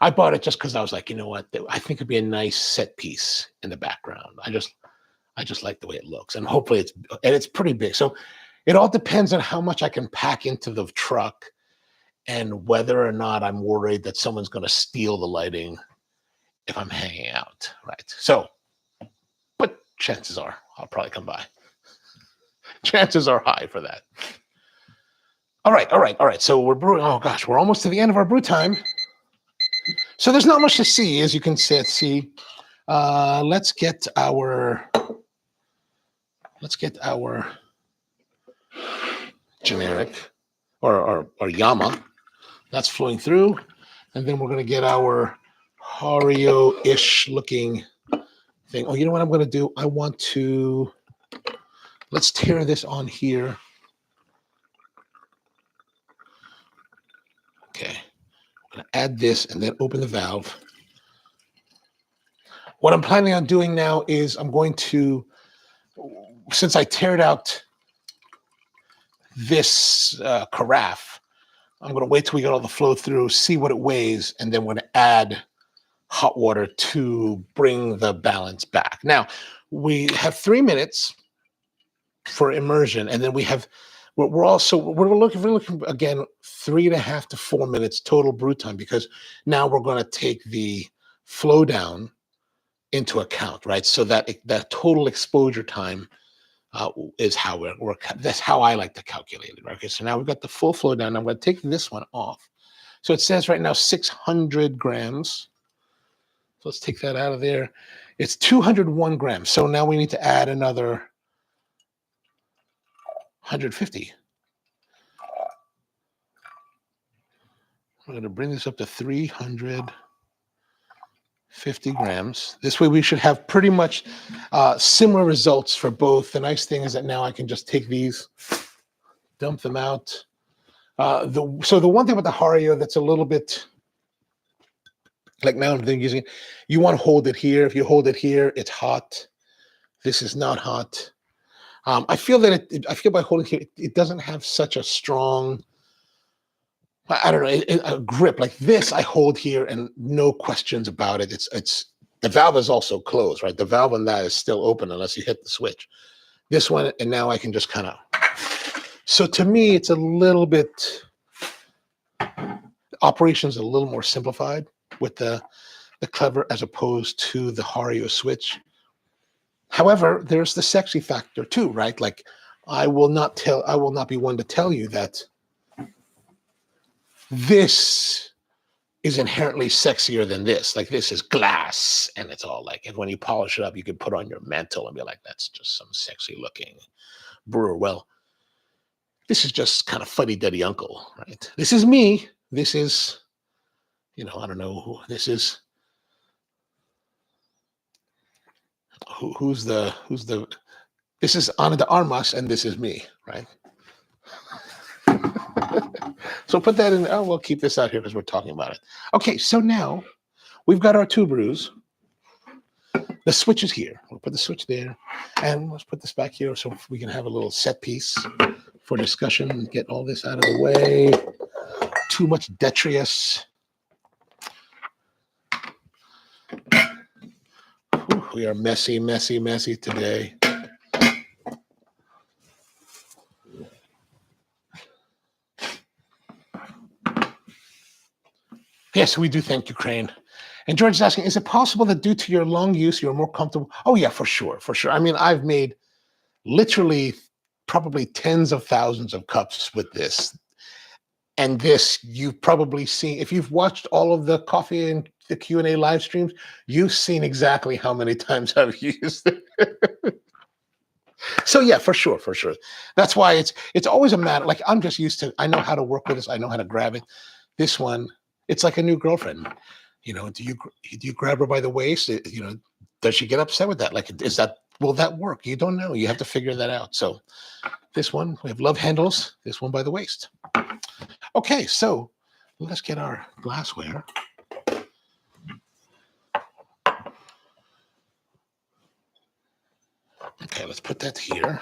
I bought it just because I was like, you know what? I think it'd be a nice set piece in the background. I just like the way it looks, and hopefully it's pretty big. So it all depends on how much I can pack into the truck, and whether or not I'm worried that someone's going to steal the lighting if I'm hanging out, right? So, but chances are I'll probably come by. Chances are high for that. All right. So we're brewing. Oh gosh, we're almost to the end of our brew time. So there's not much to see, as you can see. Let's get our generic or Yama. That's flowing through, and then we're going to get our Hario-ish looking thing. Oh, you know what I'm going to do? Let's tear this on here. Okay, I'm going to add this and then open the valve. What I'm planning on doing now is I'm going to, since I teared out this carafe, I'm going to wait till we get all the flow through, see what it weighs, and then we're going to add hot water to bring the balance back. Now, we have 3 minutes for immersion, and then we're looking again 3.5 to 4 minutes total brew time, because now we're going to take the flow down into account, right? So that total exposure time is how that's how I like to calculate it, right? Okay, so now we've got the full flow down. I'm going to take this one off. So it says right now 600 grams. So let's take that out of there. It's 201 grams. So now we need to add another 150. We're going to bring this up to 300. 50 grams. This way we should have pretty much similar results for both. The nice thing is that now I can just take these, dump them out. So the one thing about the Hario that's a little bit, like now I'm using it, you want to hold it here. If you hold it here, it's hot. This is not hot. I feel that I feel by holding here, it doesn't have such a strong, I don't know, a grip like this. I hold here and no questions about it. It's the valve is also closed, right? The valve on that is still open unless you hit the switch. This one, and now I can just kind of. So to me, it's a little bit, operations a little more simplified with the Clever as opposed to the Hario Switch. However, there's the sexy factor too, right? Like I will not be one to tell you that this is inherently sexier than this. Like this is glass and it's all like, and when you polish it up, you can put on your mantle and be like, that's just some sexy looking brewer. Well, this is just kind of fuddy-duddy uncle, right? This is me. This is, I don't know who this is. Who's the this is Ana de Armas and this is me, right? So put that in. Oh, we'll keep this out here because we're talking about it. Okay, so now we've got our two brews. The switch is here. We'll put the switch there, and let's put this back here so we can have a little set piece for discussion and get all this out of the way. Too much detritus. We are messy, messy, messy today. Yes, we do thank Ukraine. And George is asking, is it possible that due to your long use, you're more comfortable? Oh, yeah, for sure, for sure. I mean, I've made literally probably tens of thousands of cups with this. And this, you've probably seen, if you've watched all of the coffee and the Q&A live streams, you've seen exactly how many times I've used it. So yeah, for sure, for sure. That's why it's always a matter, like I'm just used to, I know how to work with this. I know how to grab it. This one, it's like a new girlfriend. Do you grab her by the waist? Does she get upset with that? Like, will that work? You don't know. You have to figure that out. So this one, we have love handles, this one by the waist. Okay, so let's get our glassware. Okay, let's put that here.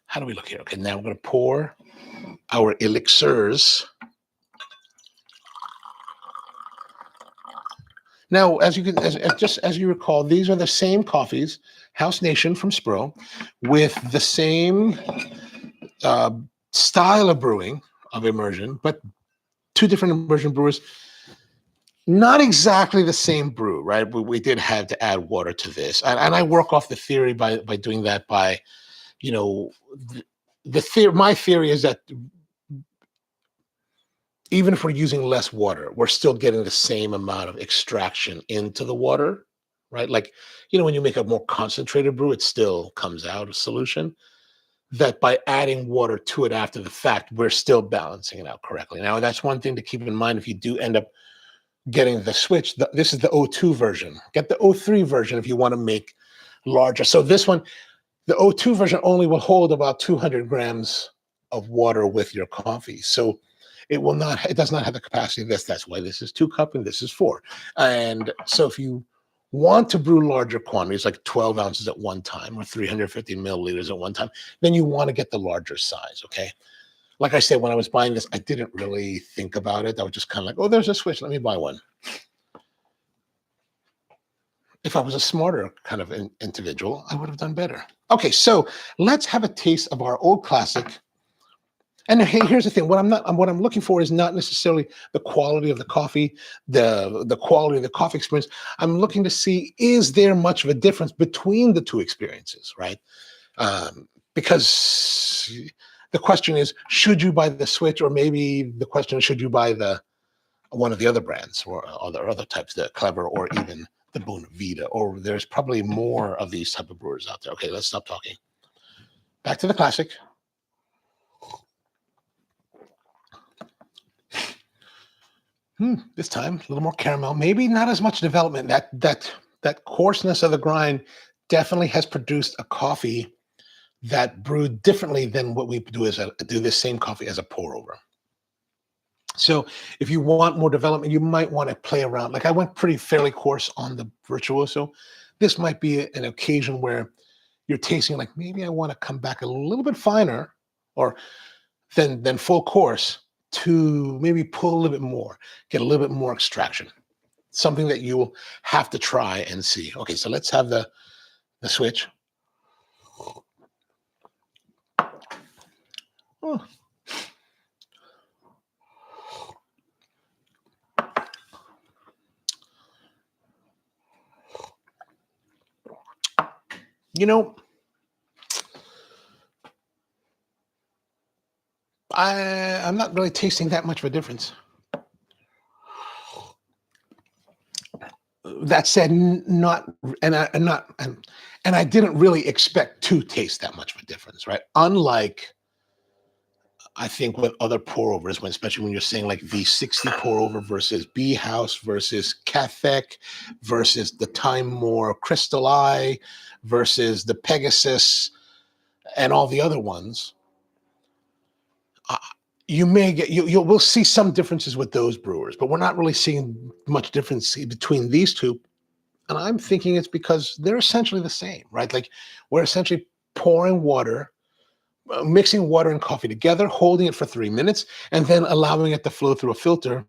How do we look here? Okay, now we're going to pour our elixirs. Now, as you recall, these are the same coffees, House Nation from Spro, with the same style of brewing of immersion, but two different immersion brewers. Not exactly the same brew, right? We did have to add water to this, and I work off the theory by doing that by, the theory. My theory is that even if we're using less water, we're still getting the same amount of extraction into the water, right? Like, when you make a more concentrated brew, it still comes out a solution. That by adding water to it after the fact, we're still balancing it out correctly. Now, that's one thing to keep in mind if you do end up getting the switch. This is the O2 version. Get the O3 version if you want to make larger. So this one, the O2 version only will hold about 200 grams of water with your coffee. So it does not have the capacity of this. That's why this is 2 cup and this is 4. And so if you want to brew larger quantities, like 12 ounces at one time or 350 milliliters at one time, then you want to get the larger size, okay? Like I said, when I was buying this, I didn't really think about it. I was just kind of like, oh, there's a switch. Let me buy one. If I was a smarter kind of individual, I would have done better. Okay, so let's have a taste of our old classic. And here's the thing: what I'm looking for is not necessarily the quality of the coffee, the quality of the coffee experience. I'm looking to see, is there much of a difference between the two experiences, right? Because the question is, should you buy the Switch, or maybe the question is, should you buy one of the other brands or other types, the Clever or even the Bonavita, or there's probably more of these type of brewers out there. Okay, let's stop talking. Back to the classic. This time a little more caramel, maybe not as much development. That coarseness of the grind definitely has produced a coffee that brewed differently than what we do this same coffee as a pour over. So if you want more development, you might want to play around. Like I went pretty fairly coarse on the Virtuoso. This might be an occasion where you're tasting like maybe I want to come back a little bit finer or than full course to maybe pull a little bit more, get a little bit more extraction. Something that you will have to try and see. Okay, so let's have the switch. Oh. You know, I'm not really tasting that much of a difference. That said, I didn't really expect to taste that much of a difference, right? Unlike I think with other pour overs, especially when you're saying like V60 pour over versus B House versus Cathec versus the Time More Crystal Eye versus the Pegasus and all the other ones, you may get we'll see some differences with those brewers, but we're not really seeing much difference between these two. And I'm thinking it's because they're essentially the same, right? Like we're essentially pouring water, mixing water and coffee together, holding it for 3 minutes, and then allowing it to flow through a filter.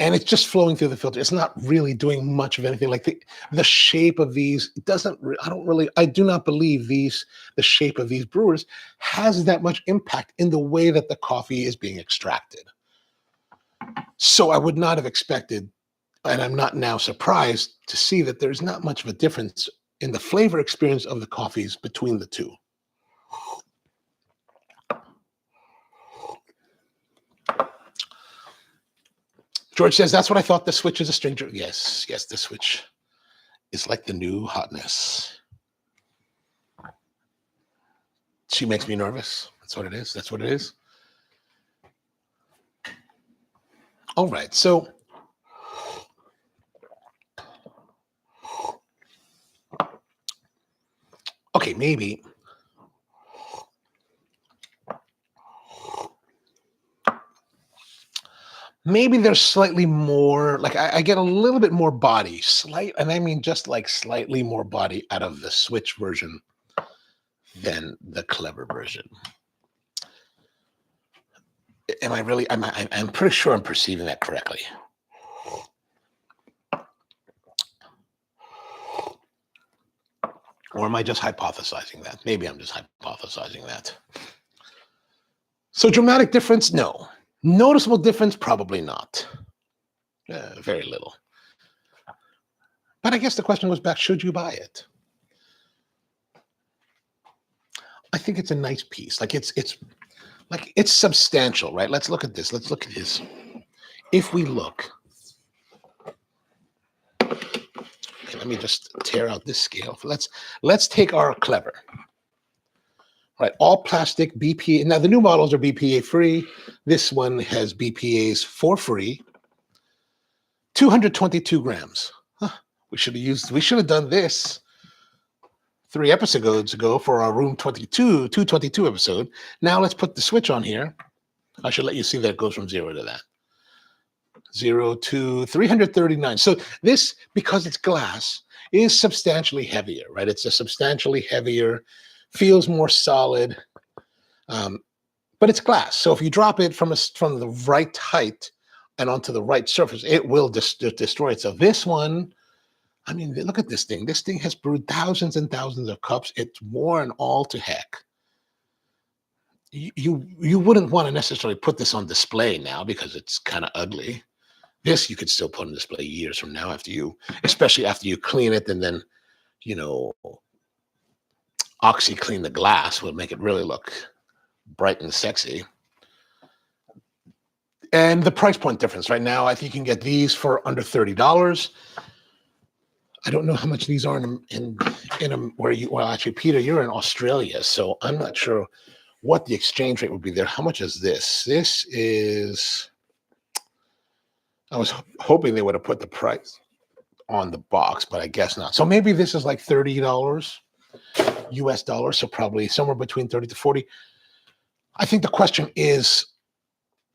And it's just flowing through the filter. It's not really doing much of anything. Like the shape of these I do not believe the shape of these brewers has that much impact in the way that the coffee is being extracted. So I would not have expected, and I'm not now surprised to see that there's not much of a difference in the flavor experience of the coffees between the two. George says, that's what I thought. The Switch is a stranger. Yes, the Switch is like the new hotness. She makes me nervous. That's what it is. All right, so okay, maybe there's slightly more, like I get a little bit more body, and I mean just like slightly more body out of the Switch version than the Clever version. Am I really? I'm pretty sure I'm perceiving that correctly. Or am I just hypothesizing that? Maybe I'm just hypothesizing that. So dramatic difference? No. Noticeable difference? Probably not. Very little. But I guess the question goes back, should you buy it? I think it's a nice piece. Like it's substantial, right? Let's look at this. If we look, okay, let me just tear out this scale. Let's take our Clever. Right, all plastic BPA. Now the new models are BPA free. This one has BPAs for free. 222 grams. Huh, we should have done this 3 episodes ago for our Room 222 episode. Now let's put the switch on here. I should let you see that it goes from 0 to that. 0 to 339. So this, because it's glass, is substantially heavier, right? It's a substantially heavier, feels more solid, but it's glass. So if you drop it from the right height and onto the right surface, it will destroy itself. This one, I mean, look at this thing. This thing has brewed thousands and thousands of cups. It's worn all to heck. You wouldn't want to necessarily put this on display now because it's kind of ugly. This you could still put on display years from now especially after you clean it and then, OxyClean the glass will make it really look bright and sexy. And the price point difference right now, I think you can get these for under $30. I don't know how much these are in where you, well, actually, Peter, you're in Australia, so I'm not sure what the exchange rate would be there. How much is this? This is I was hoping they would have put the price on the box, but I guess not. So maybe this is like $30 US dollars, so probably somewhere between 30 to 40. I think the question is,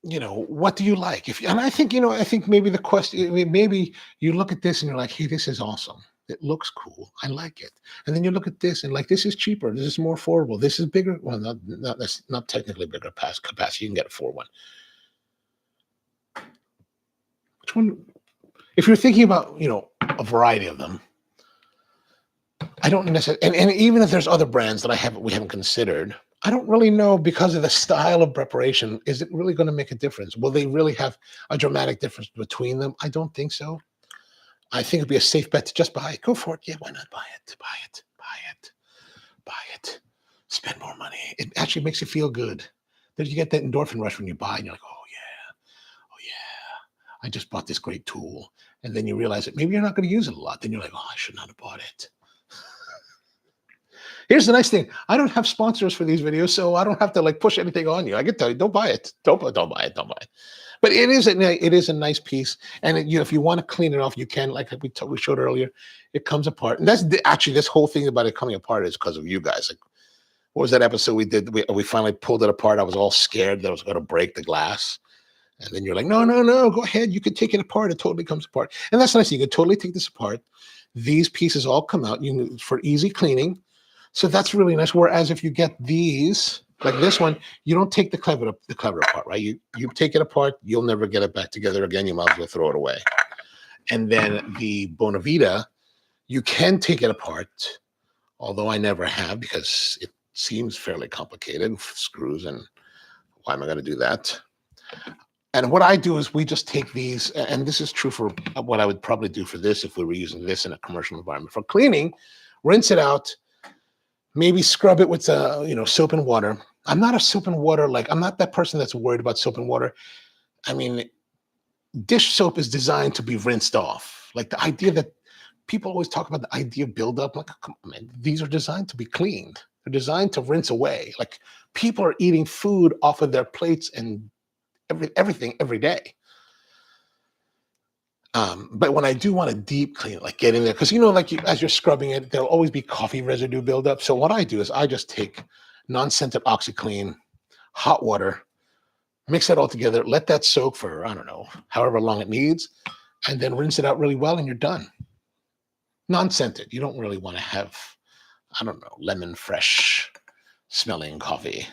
what do you like? And I think, I think maybe the question, maybe you look at this and you're like, hey, this is awesome. It looks cool. I like it. And then you look at this and like, this is cheaper. This is more affordable. This is bigger. Well, that's not technically bigger capacity. You can get a 4-1. Which one? If you're thinking about, a variety of them, I don't necessarily, and even if there's other brands that we haven't considered, I don't really know, because of the style of preparation, is it really going to make a difference? Will they really have a dramatic difference between them? I don't think so. I think it'd be a safe bet to just buy it. Go for it. Yeah, why not buy it? Buy it. Buy it. Buy it. Spend more money. It actually makes you feel good. Then you get that endorphin rush when you buy, and you're like, oh yeah, I just bought this great tool. And then you realize that maybe you're not going to use it a lot. Then you're like, oh, I should not have bought it. Here's the nice thing. I don't have sponsors for these videos, so I don't have to like push anything on you. I can tell you, don't buy it. Don't buy it. Don't buy it. But it is a nice piece. And if you want to clean it off, you can, like we showed earlier, it comes apart. And that's actually, this whole thing about it coming apart is because of you guys. Like, what was that episode we did? We finally pulled it apart. I was all scared that I was going to break the glass. And then you're like, no, go ahead. You can take it apart. It totally comes apart. And that's nice. You can totally take this apart. These pieces all come out for easy cleaning. So that's really nice. Whereas if you get these, like this one, you don't take the clever apart, right? You take it apart, you'll never get it back together again. You might as well throw it away. And then the Bonavita, you can take it apart, although I never have, because it seems fairly complicated, screws, and why am I going to do that? And what I do is we just take these, and this is true for what I would probably do for this if we were using this in a commercial environment. For cleaning, rinse it out, maybe scrub it with soap and water. I'm not a soap and water, I'm not that person that's worried about soap and water. I mean, dish soap is designed to be rinsed off. Like the idea that people always talk about, the idea of buildup, like, come on, man, these are designed to be cleaned. They're designed to rinse away. Like, people are eating food off of their plates and everything every day. But when I do want to deep clean, like get in there, because as you're scrubbing it, there'll always be coffee residue buildup. So what I do is I just take non-scented OxiClean, hot water, mix that all together, let that soak for, I don't know, however long it needs, and then rinse it out really well, and you're done. Non-scented. You don't really want to have, I don't know, lemon fresh smelling coffee.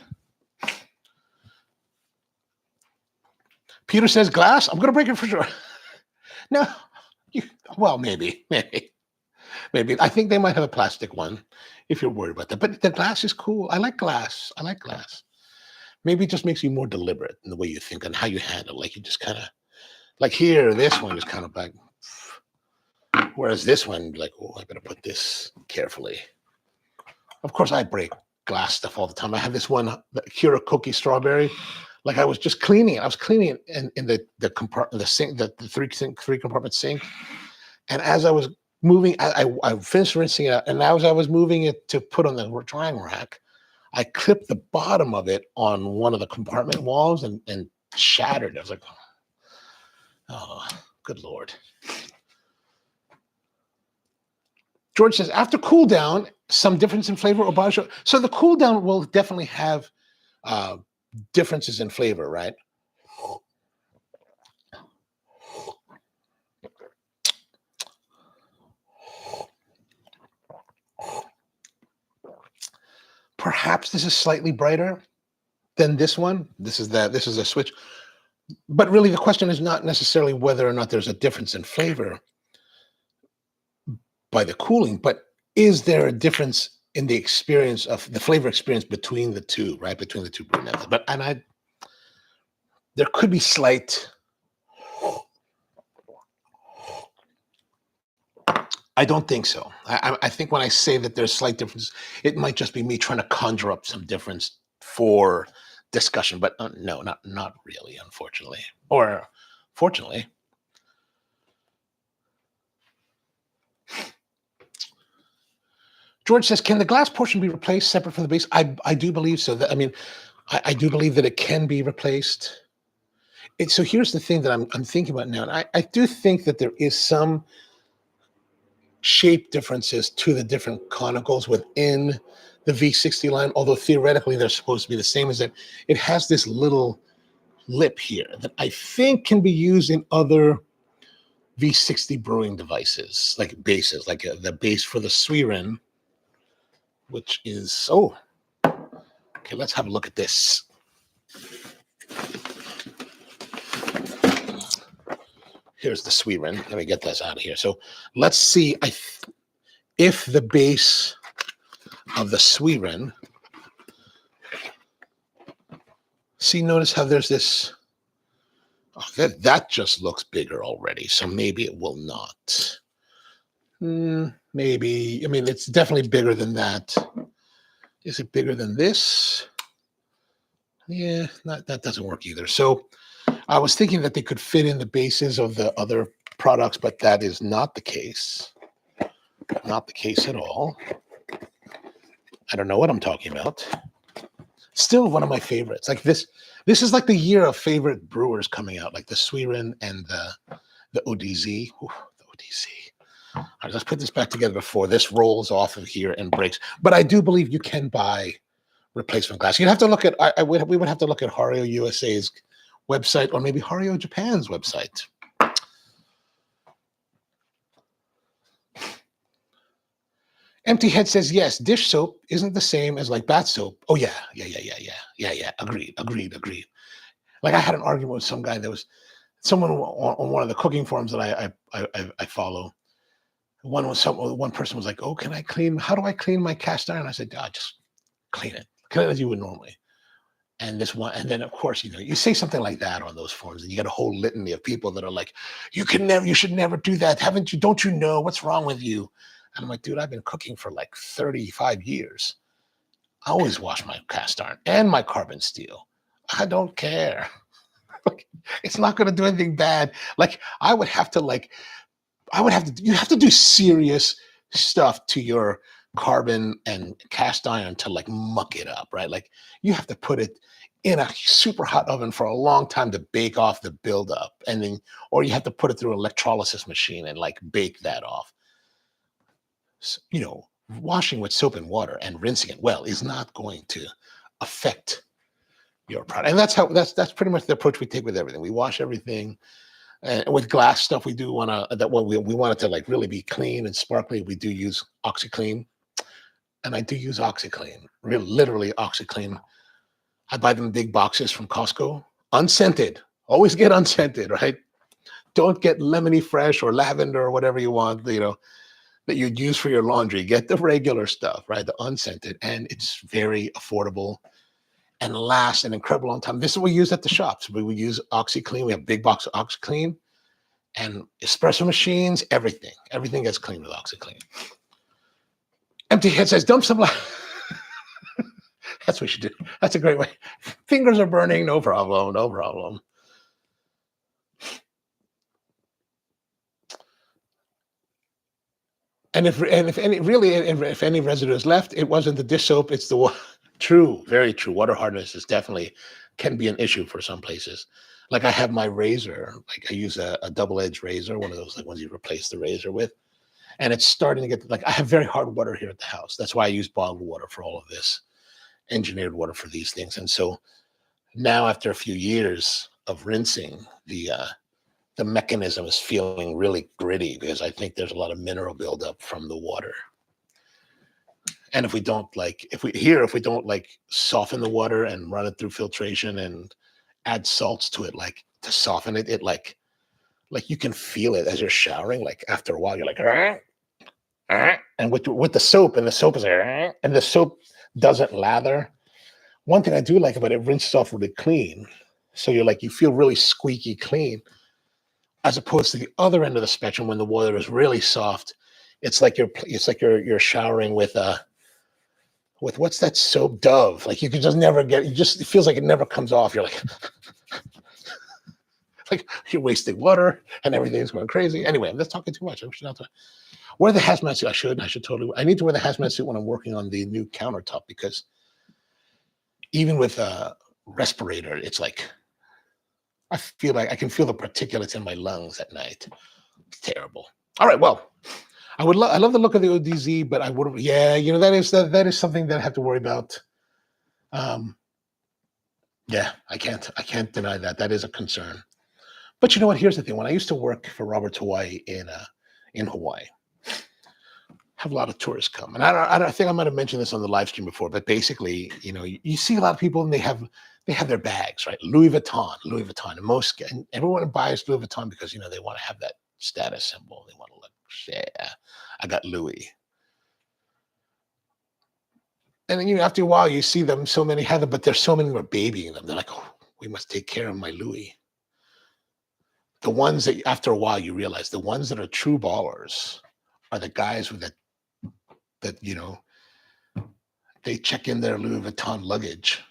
Peter says glass. I'm going to break it for sure. No, well, maybe. I think they might have a plastic one if you're worried about that. But the glass is cool. I like glass. Maybe it just makes you more deliberate in the way you think and how you handle. Like, you just kind of, like here, this one is kind of like, whereas this one, like, oh, I better put this carefully. Of course, I break glass stuff all the time. I have this one, the Kira Cookie Strawberry. Like, I was just cleaning it. I was cleaning it in the compartment, the sink, the three compartment sink. And as I was moving, I finished rinsing it out. And as I was moving it to put on the drying rack, I clipped the bottom of it on one of the compartment walls and shattered. I was like, oh, good Lord. George says, after cool down, some difference in flavor or body. So the cool down will definitely have differences in flavor, right? Perhaps this is slightly brighter than this one. This is a switch. But really, the question is not necessarily whether or not there's a difference in flavor by the cooling, but is there a difference in the experience of the flavor experience between the two, right? Between the two brew methods. But there could be slight. I don't think so. I think when I say that there's slight differences, it might just be me trying to conjure up some difference for discussion. But no, not really, unfortunately, or fortunately. George says, can the glass portion be replaced separate from the base? I do believe so. I do believe that it can be replaced. So here's the thing that I'm thinking about now. And I do think that there is some shape differences to the different conicals within the V60 line, although theoretically they're supposed to be the same. As that it has this little lip here that I think can be used in other V60 brewing devices, like bases, like the base for the Swiren, which is, oh, okay, let's have a look at this. Here's the Swiren. Let me get this out of here. So let's see if the base of the Swiren, see, notice how there's this, oh, that just looks bigger already. So maybe it will not. Maybe, I mean, it's definitely bigger than that. Is it bigger than this? Yeah, that doesn't work either. So I was thinking that they could fit in the bases of the other products, but that is not the case. Not the case at all. I don't know what I'm talking about. Still one of my favorites. Like this is like the year of favorite brewers coming out, like the Swiren and the ODZ. Ooh, the ODZ. All right, let's put this back together before this rolls off of here and breaks. But I do believe you can buy replacement glass. You'd have to look at, we would have to look at Hario USA's website, or maybe Hario Japan's website. Empty Head says, yes, dish soap isn't the same as like bath soap. Oh yeah. Agreed. Like I had an argument with some guy that was someone on one of the cooking forums that I follow. One person was like, oh, how do I clean my cast iron? I said, just clean it as you would normally. And then of course, you say something like that on those forums, and you get a whole litany of people that are like, you should never do that. Don't you know what's wrong with you? And I'm like, dude, I've been cooking for like 35 years. I always wash my cast iron and my carbon steel. I don't care. It's not going to do anything bad. Like you have to do serious stuff to your carbon and cast iron to like muck it up, right? Like you have to put it in a super hot oven for a long time to bake off the buildup, and then, or you have to put it through an electrolysis machine and like bake that off. So, washing with soap and water and rinsing it well is not going to affect your product. And that's pretty much the approach we take with everything. We wash everything. And with glass stuff, we want it to like really be clean and sparkly. We do use OxyClean, and I do use OxyClean, literally OxyClean. I buy them in big boxes from Costco, unscented. Always get unscented, right? Don't get lemony fresh or lavender or whatever you want, that you'd use for your laundry. Get the regular stuff, right? The unscented, and it's very affordable and lasts an incredible long time. This is what we use at the shops. We use OxyClean. We have a big box of OxyClean and espresso machines, everything. Everything gets clean with OxyClean. Empty Head says, dump some. That's what you should do. That's a great way. Fingers are burning. No problem. No problem. And if any residue is left, it wasn't the dish soap. It's the true, very true. Water hardness can be an issue for some places. Like I have my razor, like I use a double-edged razor, one of those like ones you replace the razor with, and it's starting to get like I have very hard water here at the house. That's why I use bottled water for all of this, engineered water for these things. And so now, after a few years of rinsing, the mechanism is feeling really gritty because I think there's a lot of mineral buildup from the water. And if we don't soften the water and run it through filtration and add salts to it, like to soften it like you can feel it as you're showering. Like after a while, you're like, and with the soap, and the soap is and the soap doesn't lather. One thing I do like about it rinses off really clean. So you feel really squeaky clean, as opposed to the other end of the spectrum when the water is really soft. It's like you're showering with what's that soap, Dove. Like you can just never get. It feels like it never comes off. You're like, like you're wasting water and everything's going crazy. Anyway, I'm just talking too much. I should not talk. Wear the hazmat suit. I need to wear the hazmat suit when I'm working on the new countertop, because even with a respirator, it's like I feel like I can feel the particulates in my lungs at night. It's terrible. All right, well, I love the look of the ODZ, but I wouldn't. Yeah, that is something that I have to worry about. Yeah, I can't deny that. That is a concern. But you know what? Here's the thing. When I used to work for Robert's Hawaii in Hawaii, have a lot of tourists come, and I think I might have mentioned this on the live stream before. But basically, you see a lot of people, and they have their bags, right? Louis Vuitton, and everyone buys Louis Vuitton because they want to have that status symbol. They want to look, yeah, I got Louis. And then after a while, you see them. So many have them, but there's so many more babying them. They're like, oh, we must take care of my Louis. The ones that after a while you realize the ones that are true ballers are the guys with that they check in their Louis Vuitton luggage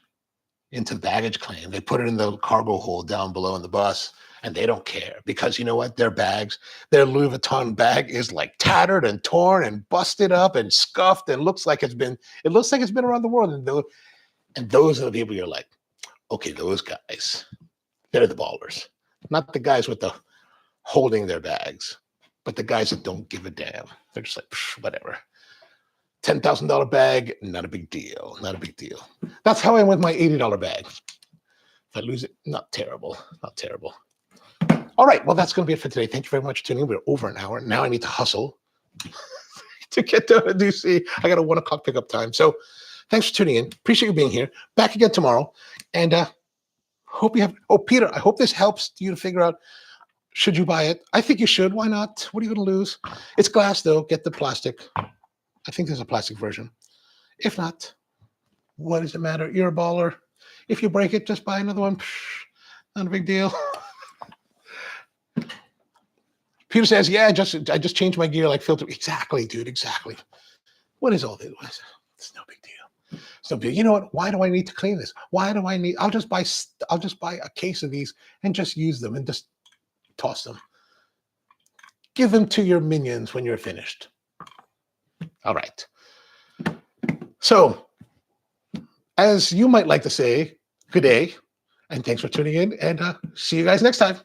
into the baggage claim. They put it in the cargo hold down below in the bus, and they don't care because you know what? Their Louis Vuitton bag is like tattered and torn and busted up and scuffed and looks like it's been around the world. And those are the people you're like, okay, those guys, they're the ballers. Not the guys with the holding their bags, but the guys that don't give a damn. They're just like, whatever. $10,000 bag, not a big deal. Not a big deal. That's how I went with my $80 bag. If I lose it, not terrible. Not terrible. All right. Well, that's going to be it for today. Thank you very much for tuning in. We're over an hour. Now I need to hustle to get to DC. I got a 1 o'clock pickup time. So thanks for tuning in. Appreciate you being here. Back again tomorrow. And hope you have. Oh, Peter, I hope this helps you to figure out, should you buy it? I think you should. Why not? What are you going to lose? It's glass, though. Get the plastic. I think there's a plastic version. If not, what does it matter? You're a baller. If you break it, just buy another one. Not a big deal. Peter says, yeah, I just changed my gear like filter. Exactly, dude, exactly. What is all this? It's no big deal. It's no big. You know what? Why do I need to clean this? I'll just buy a case of these and just use them and just toss them. Give them to your minions when you're finished. All right. So, as you might like to say, good day, and thanks for tuning in, and see you guys next time.